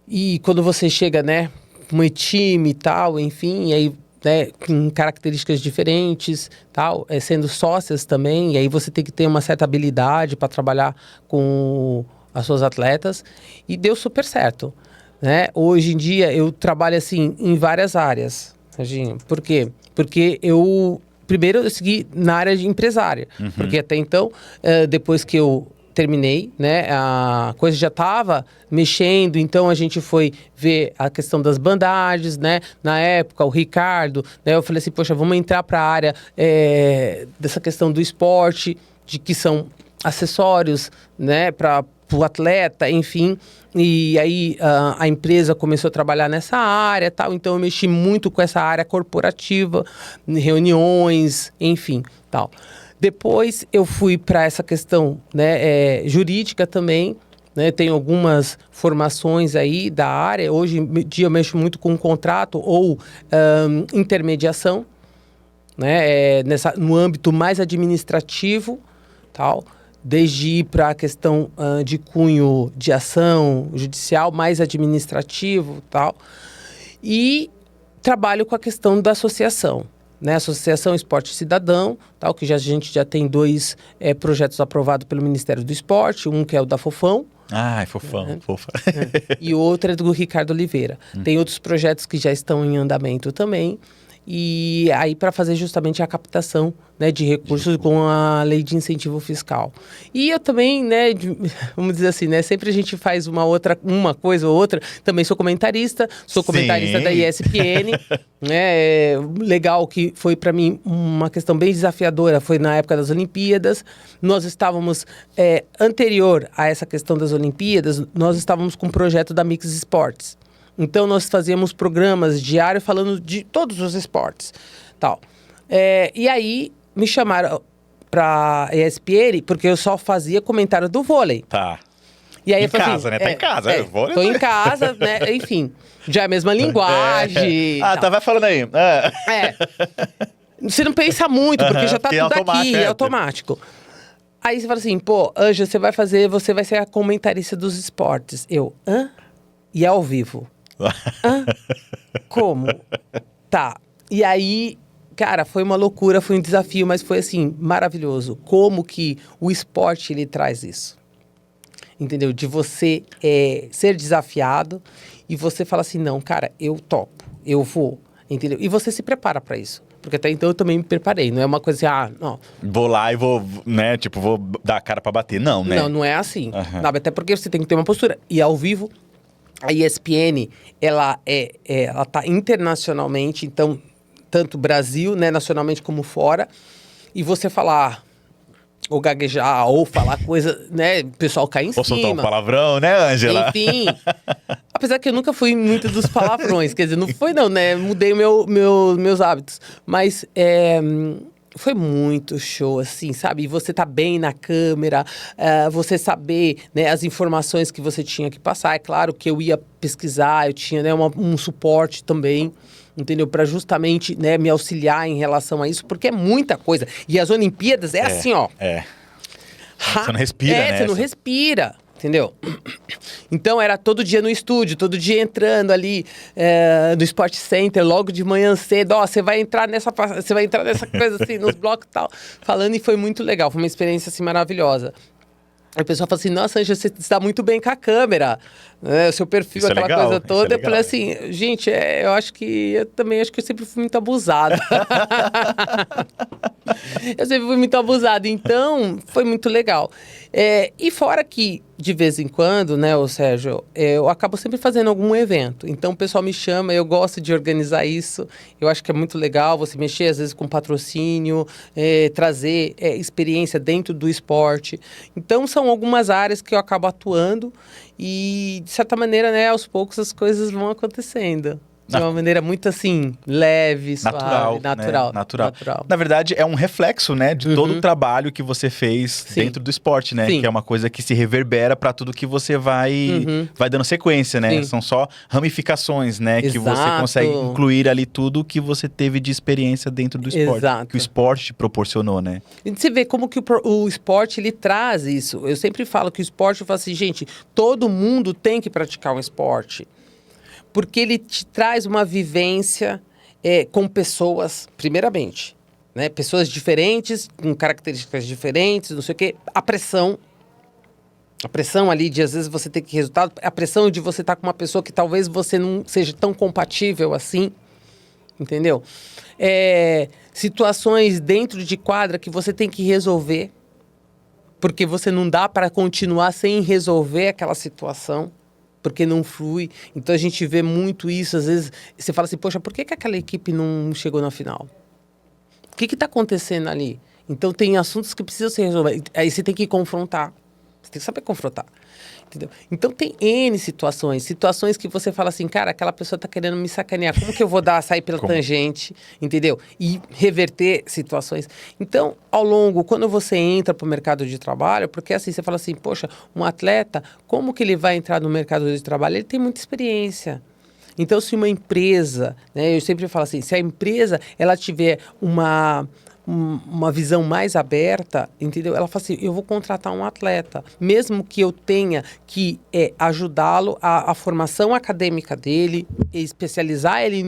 Speaker 2: E quando você chega, né, com um time e tal, enfim, e aí, né, com características diferentes, tal, sendo sócias também, e aí você tem que ter uma certa habilidade para trabalhar com as suas atletas e deu super certo, né? Hoje em dia eu trabalho assim em várias áreas, Serginho. Por quê? Porque primeiro eu segui na área de empresária, porque até então, depois que eu terminei, né, a coisa já estava mexendo, então a gente foi ver a questão das bandagens, né, na época o Ricardo, né, eu falei assim, poxa, vamos entrar para a área dessa questão do esporte, de que são acessórios, né, para o atleta, enfim, e aí a empresa começou a trabalhar nessa área, tal, então eu mexi muito com essa área corporativa, reuniões, enfim, tal. Depois eu fui para essa questão, né, jurídica também, né, tenho algumas formações aí da área, hoje em dia eu mexo muito com contrato ou intermediação, né, no âmbito mais administrativo, tal, desde ir para a questão de cunho de ação judicial, mais administrativo, tal, e trabalho com a questão da associação. Né, Associação Esporte Cidadão, tal, que a gente já tem 2 projetos aprovados pelo Ministério do Esporte, um que é o da Fofão.
Speaker 1: Ai, Fofão, fofa.
Speaker 2: E o outro é do Ricardo Oliveira. Tem outros projetos que já estão em andamento também. E aí para fazer justamente a captação, né, de recursos com a lei de incentivo fiscal. E eu também, né, vamos dizer assim, né, sempre a gente faz uma coisa ou outra. Também sou comentarista da ESPN, né, legal que foi para mim uma questão bem desafiadora, foi na época das Olimpíadas. Nós estávamos, anterior a essa questão das Olimpíadas, nós estávamos com um projeto da Mix Esportes. Então, nós fazíamos programas diários falando de todos os esportes, tal. E aí, me chamaram para a ESPN, porque eu só fazia comentário do vôlei.
Speaker 1: Tá.
Speaker 2: E aí,
Speaker 1: em casa, né? Tá em casa.
Speaker 2: Tô em casa, né? Enfim, já é a mesma linguagem.
Speaker 1: Tá, vai falando aí.
Speaker 2: Você não pensa muito, porque já tá tudo aqui, é
Speaker 1: automático.
Speaker 2: Aí você fala assim, pô, Ângela, você vai ser a comentarista dos esportes. Hã? E é ao vivo. Como? Tá. E aí, cara, foi uma loucura, foi um desafio, mas foi assim, maravilhoso. Como que o esporte, ele traz isso? Entendeu? De você ser desafiado e você fala assim, não, cara, eu topo, eu vou, entendeu? E você se prepara pra isso. Porque até então eu também me preparei, não é uma coisa assim, não.
Speaker 1: Vou lá e vou, né, tipo, vou dar a cara pra bater, não, né?
Speaker 2: Não é assim. Sabe? Até porque você tem que ter uma postura. E ao vivo, a ESPN, ela tá internacionalmente, então, tanto Brasil, né, nacionalmente como fora, e você falar, ou gaguejar, ou falar coisa, né, o pessoal cai em cima.
Speaker 1: Ou soltar um palavrão, né, Ângela?
Speaker 2: Enfim, apesar que eu nunca fui muito dos palavrões, quer dizer, não foi não, né, mudei meus hábitos, mas foi muito show, assim, sabe? E você tá bem na câmera, você saber, né, as informações que você tinha que passar. É claro que eu ia pesquisar, eu tinha, né, um suporte também, entendeu? Para justamente, né, me auxiliar em relação a isso, porque é muita coisa. E as Olimpíadas assim, ó.
Speaker 1: Você não respira, né?
Speaker 2: Você não respira. Entendeu? Então era todo dia no estúdio, todo dia entrando ali no Sport Center, logo de manhã cedo, você vai entrar nessa coisa assim, nos blocos e tal, falando, e foi muito legal, foi uma experiência assim maravilhosa. Aí o pessoal fala assim, nossa, Ângela, você está muito bem com a câmera, né? O seu perfil,
Speaker 1: isso
Speaker 2: aquela coisa toda. Eu falei assim, gente, eu também acho que eu sempre fui muito abusada. Eu sempre fui muito abusada, então foi muito legal. E fora que, de vez em quando, né, ô Sérgio, eu acabo sempre fazendo algum evento. Então o pessoal me chama, eu gosto de organizar isso. Eu acho que é muito legal você mexer, às vezes, com patrocínio, trazer experiência dentro do esporte. Então são algumas áreas que eu acabo atuando e, de certa maneira, né, aos poucos as coisas vão acontecendo. De uma maneira muito, assim, leve, suave, natural.
Speaker 1: Na verdade, é um reflexo, né, de todo o trabalho que você fez dentro do esporte, né?
Speaker 2: Sim.
Speaker 1: Que é uma coisa que se reverbera para tudo que você vai dando sequência, né?
Speaker 2: Sim.
Speaker 1: São só ramificações, né?
Speaker 2: Exato.
Speaker 1: Que você consegue incluir ali tudo que você teve de experiência dentro do esporte.
Speaker 2: Exato.
Speaker 1: Que o esporte te proporcionou, né?
Speaker 2: E você vê como que o esporte, ele traz isso. Eu sempre falo que o esporte, eu falo assim, gente, todo mundo tem que praticar um esporte. Porque ele te traz uma vivência com pessoas, primeiramente, né? Pessoas diferentes, com características diferentes, não sei o quê. A pressão, A pressão ali de, às vezes, você ter que resultado. A pressão de você estar com uma pessoa que talvez você não seja tão compatível assim. Entendeu? Situações dentro de quadra que você tem que resolver. Porque você não dá para continuar sem resolver aquela situação. Porque não flui. Então, a gente vê muito isso. Às vezes, você fala assim, poxa, por que aquela equipe não chegou na final? O que está acontecendo ali? Então, tem assuntos que precisam ser resolvidos. Aí você tem que confrontar. Você tem que saber confrontar. Entendeu? Então, tem N situações. Situações que você fala assim, cara, aquela pessoa está querendo me sacanear. Como que eu vou sair pela tangente? Entendeu? E reverter situações. Então, ao longo, quando você entra para o mercado de trabalho, porque assim, você fala assim, poxa, um atleta, como que ele vai entrar no mercado de trabalho? Ele tem muita experiência. Então, se uma empresa, né, eu sempre falo assim, se a empresa ela tiver uma visão mais aberta, entendeu? Ela fala assim, eu vou contratar um atleta, mesmo que eu tenha que ajudá-lo a formação acadêmica dele, especializar ele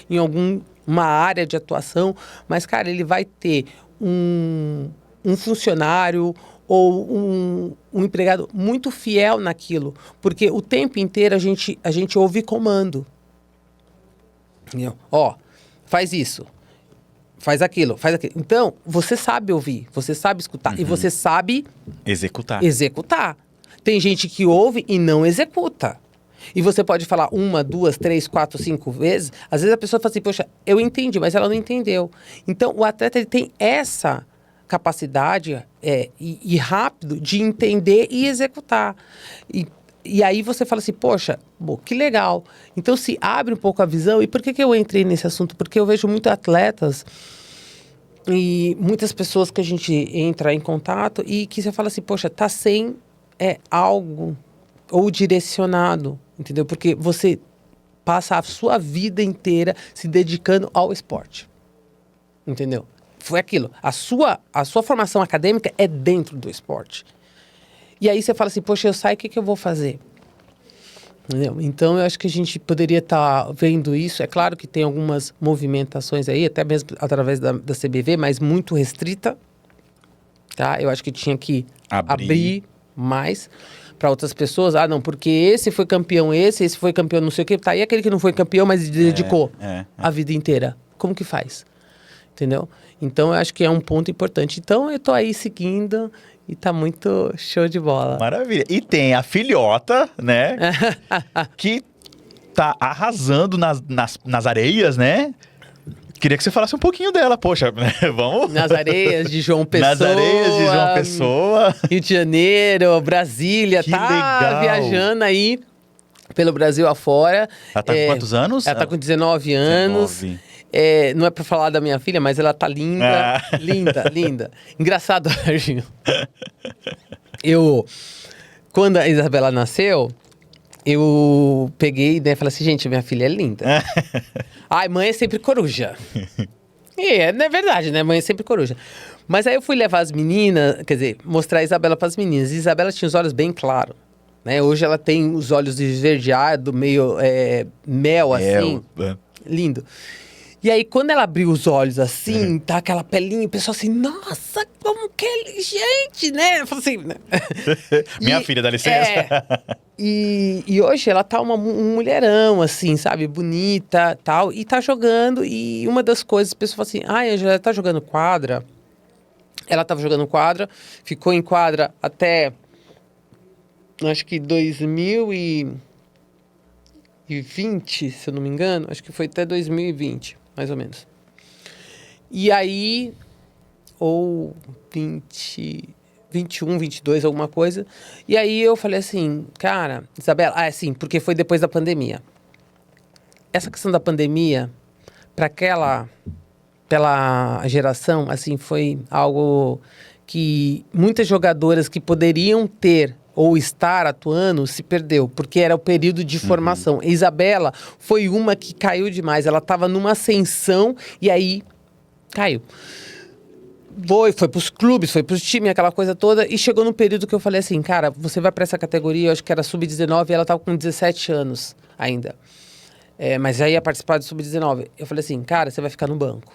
Speaker 2: em alguma área de atuação, mas, cara, ele vai ter um funcionário ou um empregado muito fiel naquilo, porque o tempo inteiro a gente ouve comando. Entendeu? Ó, faz isso. Faz aquilo, faz aquilo. Então, você sabe ouvir, você sabe escutar e você sabe... Executar. Tem gente que ouve e não executa. E você pode falar 1, 2, 3, 4, 5 vezes. Às vezes a pessoa fala assim, poxa, eu entendi, mas ela não entendeu. Então, o atleta ele tem essa capacidade e rápido de entender e executar. E aí você fala assim, poxa, que legal. Então se abre um pouco a visão. E por que eu entrei nesse assunto? Porque eu vejo muitos atletas e muitas pessoas que a gente entra em contato e que você fala assim, poxa, tá sem algo ou direcionado, entendeu? Porque você passa a sua vida inteira se dedicando ao esporte, entendeu? Foi aquilo. A sua formação acadêmica é dentro do esporte. E aí você fala assim, poxa, eu saio, o que eu vou fazer? Entendeu? Então, eu acho que a gente poderia estar vendo isso. É claro que tem algumas movimentações aí, até mesmo através da CBV, mas muito restrita. Tá? Eu acho que tinha que abrir mais para outras pessoas. Ah, não, porque esse foi campeão, esse foi campeão não sei o quê. Tá aí aquele que não foi campeão, mas dedicou a vida inteira. Como que faz? Entendeu? Então, eu acho que é um ponto importante. Então, eu tô aí seguindo e tá muito show de bola.
Speaker 1: Maravilha. E tem a filhota, né? que tá arrasando nas areias, né? Queria que você falasse um pouquinho dela, poxa, vamos...
Speaker 2: Nas areias de João Pessoa.
Speaker 1: Nas areias de João Pessoa.
Speaker 2: Rio de Janeiro, Brasília.
Speaker 1: Que
Speaker 2: tá
Speaker 1: legal.
Speaker 2: Viajando aí pelo Brasil afora.
Speaker 1: Ela tá com quantos anos?
Speaker 2: Ela tá com 19 anos.
Speaker 1: 19.
Speaker 2: Não é pra falar da minha filha, mas ela tá linda, linda. Engraçado, Arginho. Quando a Isabela nasceu, eu peguei, né, falei assim, gente, minha filha é linda. Ai, mãe é sempre coruja. Não é verdade, né? Mãe é sempre coruja. Mas aí eu fui levar as meninas, quer dizer, mostrar a Isabela pras meninas. E a Isabela tinha os olhos bem claros. Né? Hoje ela tem os olhos esverdeados, meio mel, assim. Lindo. E aí, quando ela abriu os olhos assim, tá aquela pelinha, o pessoal assim, nossa, como que é... Gente, né? Eu falei assim... Né?
Speaker 1: Minha filha, dá licença.
Speaker 2: E hoje ela tá um mulherão, assim, sabe? Bonita, tal. E tá jogando. E uma das coisas, o pessoal fala assim, Ângela, ela tá jogando quadra. Ela tava jogando quadra, ficou em quadra até... Acho que 2020, se eu não me engano. Acho que foi até 2020. Mais ou menos. E aí, ou 21, 22, alguma coisa. E aí eu falei assim, cara, Isabela, porque foi depois da pandemia. Essa questão da pandemia, para aquela geração, assim, foi algo que muitas jogadoras que poderiam ter ou estar atuando, se perdeu, porque era o período de formação. Isabela foi uma que caiu demais, ela estava numa ascensão e aí caiu. Foi pros clubes, foi pros times, aquela coisa toda, e chegou num período que eu falei assim, cara, você vai para essa categoria, eu acho que era sub-19 e ela estava com 17 anos ainda. Mas já ia participar do sub-19. Eu falei assim, cara, você vai ficar no banco.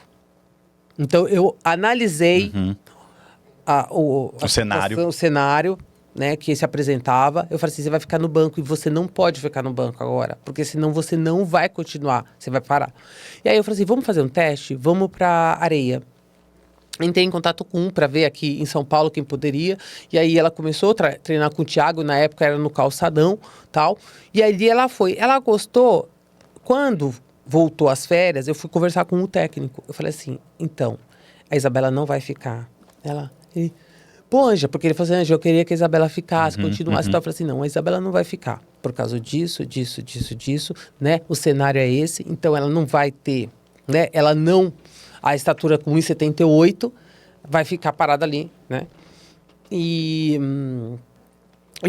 Speaker 2: Então eu analisei o cenário. né, que se apresentava. Eu falei assim, você vai ficar no banco e você não pode ficar no banco agora, porque senão você não vai continuar, você vai parar. E aí eu falei assim, vamos fazer um teste? Vamos pra Areia. Entrei em contato com para ver aqui em São Paulo quem poderia. E aí ela começou a treinar com o Thiago, na época era no Calçadão, tal. E aí ela foi. Ela gostou. Quando voltou às férias, eu fui conversar com o técnico. Eu falei assim, então, a Isabela não vai ficar. Pô, Anja, porque ele falou assim, Anja, eu queria que a Isabela ficasse, continuasse. Então eu falei assim, não, a Isabela não vai ficar. Por causa disso, né? O cenário é esse, então ela não vai ter, né? Ela não... A estatura com 1,78 vai ficar parada ali, né? E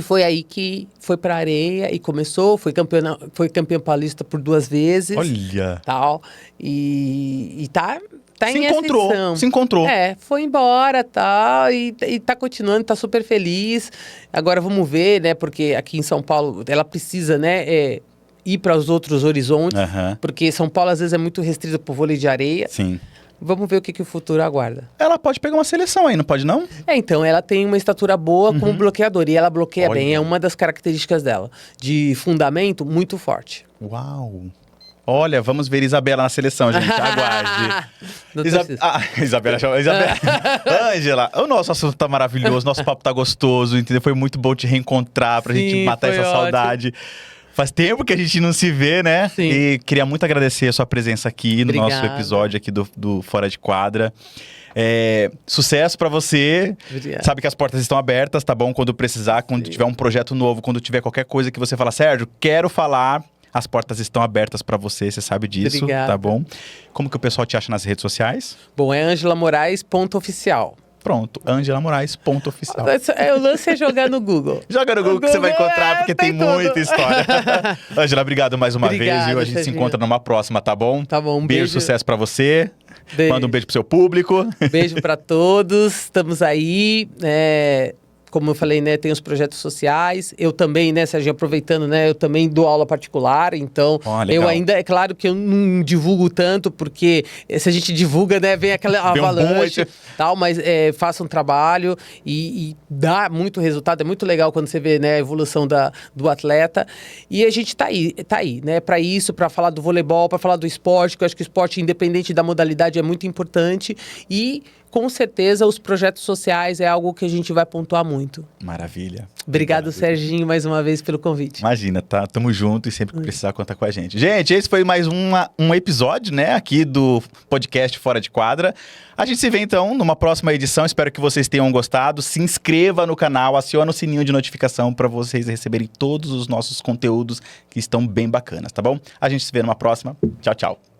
Speaker 2: foi aí que foi pra Areia e começou, foi campeã paulista por 2 vezes.
Speaker 1: Olha!
Speaker 2: Tal, e tá
Speaker 1: se
Speaker 2: em
Speaker 1: encontrou,
Speaker 2: ascensão.
Speaker 1: se encontrou.
Speaker 2: Foi embora, tal, e tá continuando, tá super feliz. Agora vamos ver, né? Porque aqui em São Paulo ela precisa, né? Ir para os outros horizontes, porque São Paulo às vezes é muito restrito por vôlei de areia.
Speaker 1: Sim.
Speaker 2: Vamos ver o que o futuro aguarda.
Speaker 1: Ela pode pegar uma seleção aí, não pode não?
Speaker 2: Então, ela tem uma estatura boa como bloqueadora. E ela bloqueia bem, é uma das características dela. De fundamento muito forte.
Speaker 1: Uau! Olha, vamos ver Isabela na seleção, gente. Aguarde. Isabela. Ângela, o nosso assunto tá maravilhoso, nosso papo tá gostoso, entendeu? Foi muito bom te reencontrar pra gente matar essa saudade. Faz tempo que a gente não se vê, né?
Speaker 2: Sim.
Speaker 1: E queria muito agradecer a sua presença aqui no nosso episódio aqui do Fora de Quadra. Sucesso pra você.
Speaker 2: Obrigada.
Speaker 1: Sabe que as portas estão abertas, tá bom? Quando precisar, quando tiver um projeto novo, quando tiver qualquer coisa que você fala, Sérgio, quero falar, as portas estão abertas pra você você sabe disso,
Speaker 2: Obrigada.
Speaker 1: Tá bom? Como que o pessoal te acha nas redes sociais?
Speaker 2: Bom, é angelamorais.oficial.
Speaker 1: Pronto, Ângela Moraes, .oficial.
Speaker 2: O lance é jogar no Google.
Speaker 1: Joga no Google que você vai encontrar, porque tem muita história. Ângela, obrigado mais uma vez, viu? A gente se encontra numa próxima, tá bom?
Speaker 2: Tá bom,
Speaker 1: beijo, sucesso pra você. Manda um beijo pro seu público.
Speaker 2: Beijo pra todos, estamos aí. Como eu falei, né, tem os projetos sociais. Eu também, né, Sérgio, aproveitando, né, eu também dou aula particular, então eu ainda, é claro que eu não divulgo tanto, porque se a gente divulga, né, vem aquela avalanche, tal, mas faça um trabalho e dá muito resultado, é muito legal quando você vê, né, a evolução do atleta. E a gente tá aí, né, para isso, para falar do voleibol, para falar do esporte, que eu acho que o esporte, independente da modalidade, é muito importante. E com certeza, os projetos sociais é algo que a gente vai pontuar muito.
Speaker 1: Maravilha.
Speaker 2: Obrigado, Serginho, mais uma vez pelo convite.
Speaker 1: Imagina, tá? Tamo junto e sempre que precisar, conta com a gente. Gente, esse foi mais um episódio, né, aqui do podcast Fora de Quadra. A gente se vê, então, numa próxima edição. Espero que vocês tenham gostado. Se inscreva no canal, aciona o sininho de notificação para vocês receberem todos os nossos conteúdos que estão bem bacanas, tá bom? A gente se vê numa próxima. Tchau, tchau.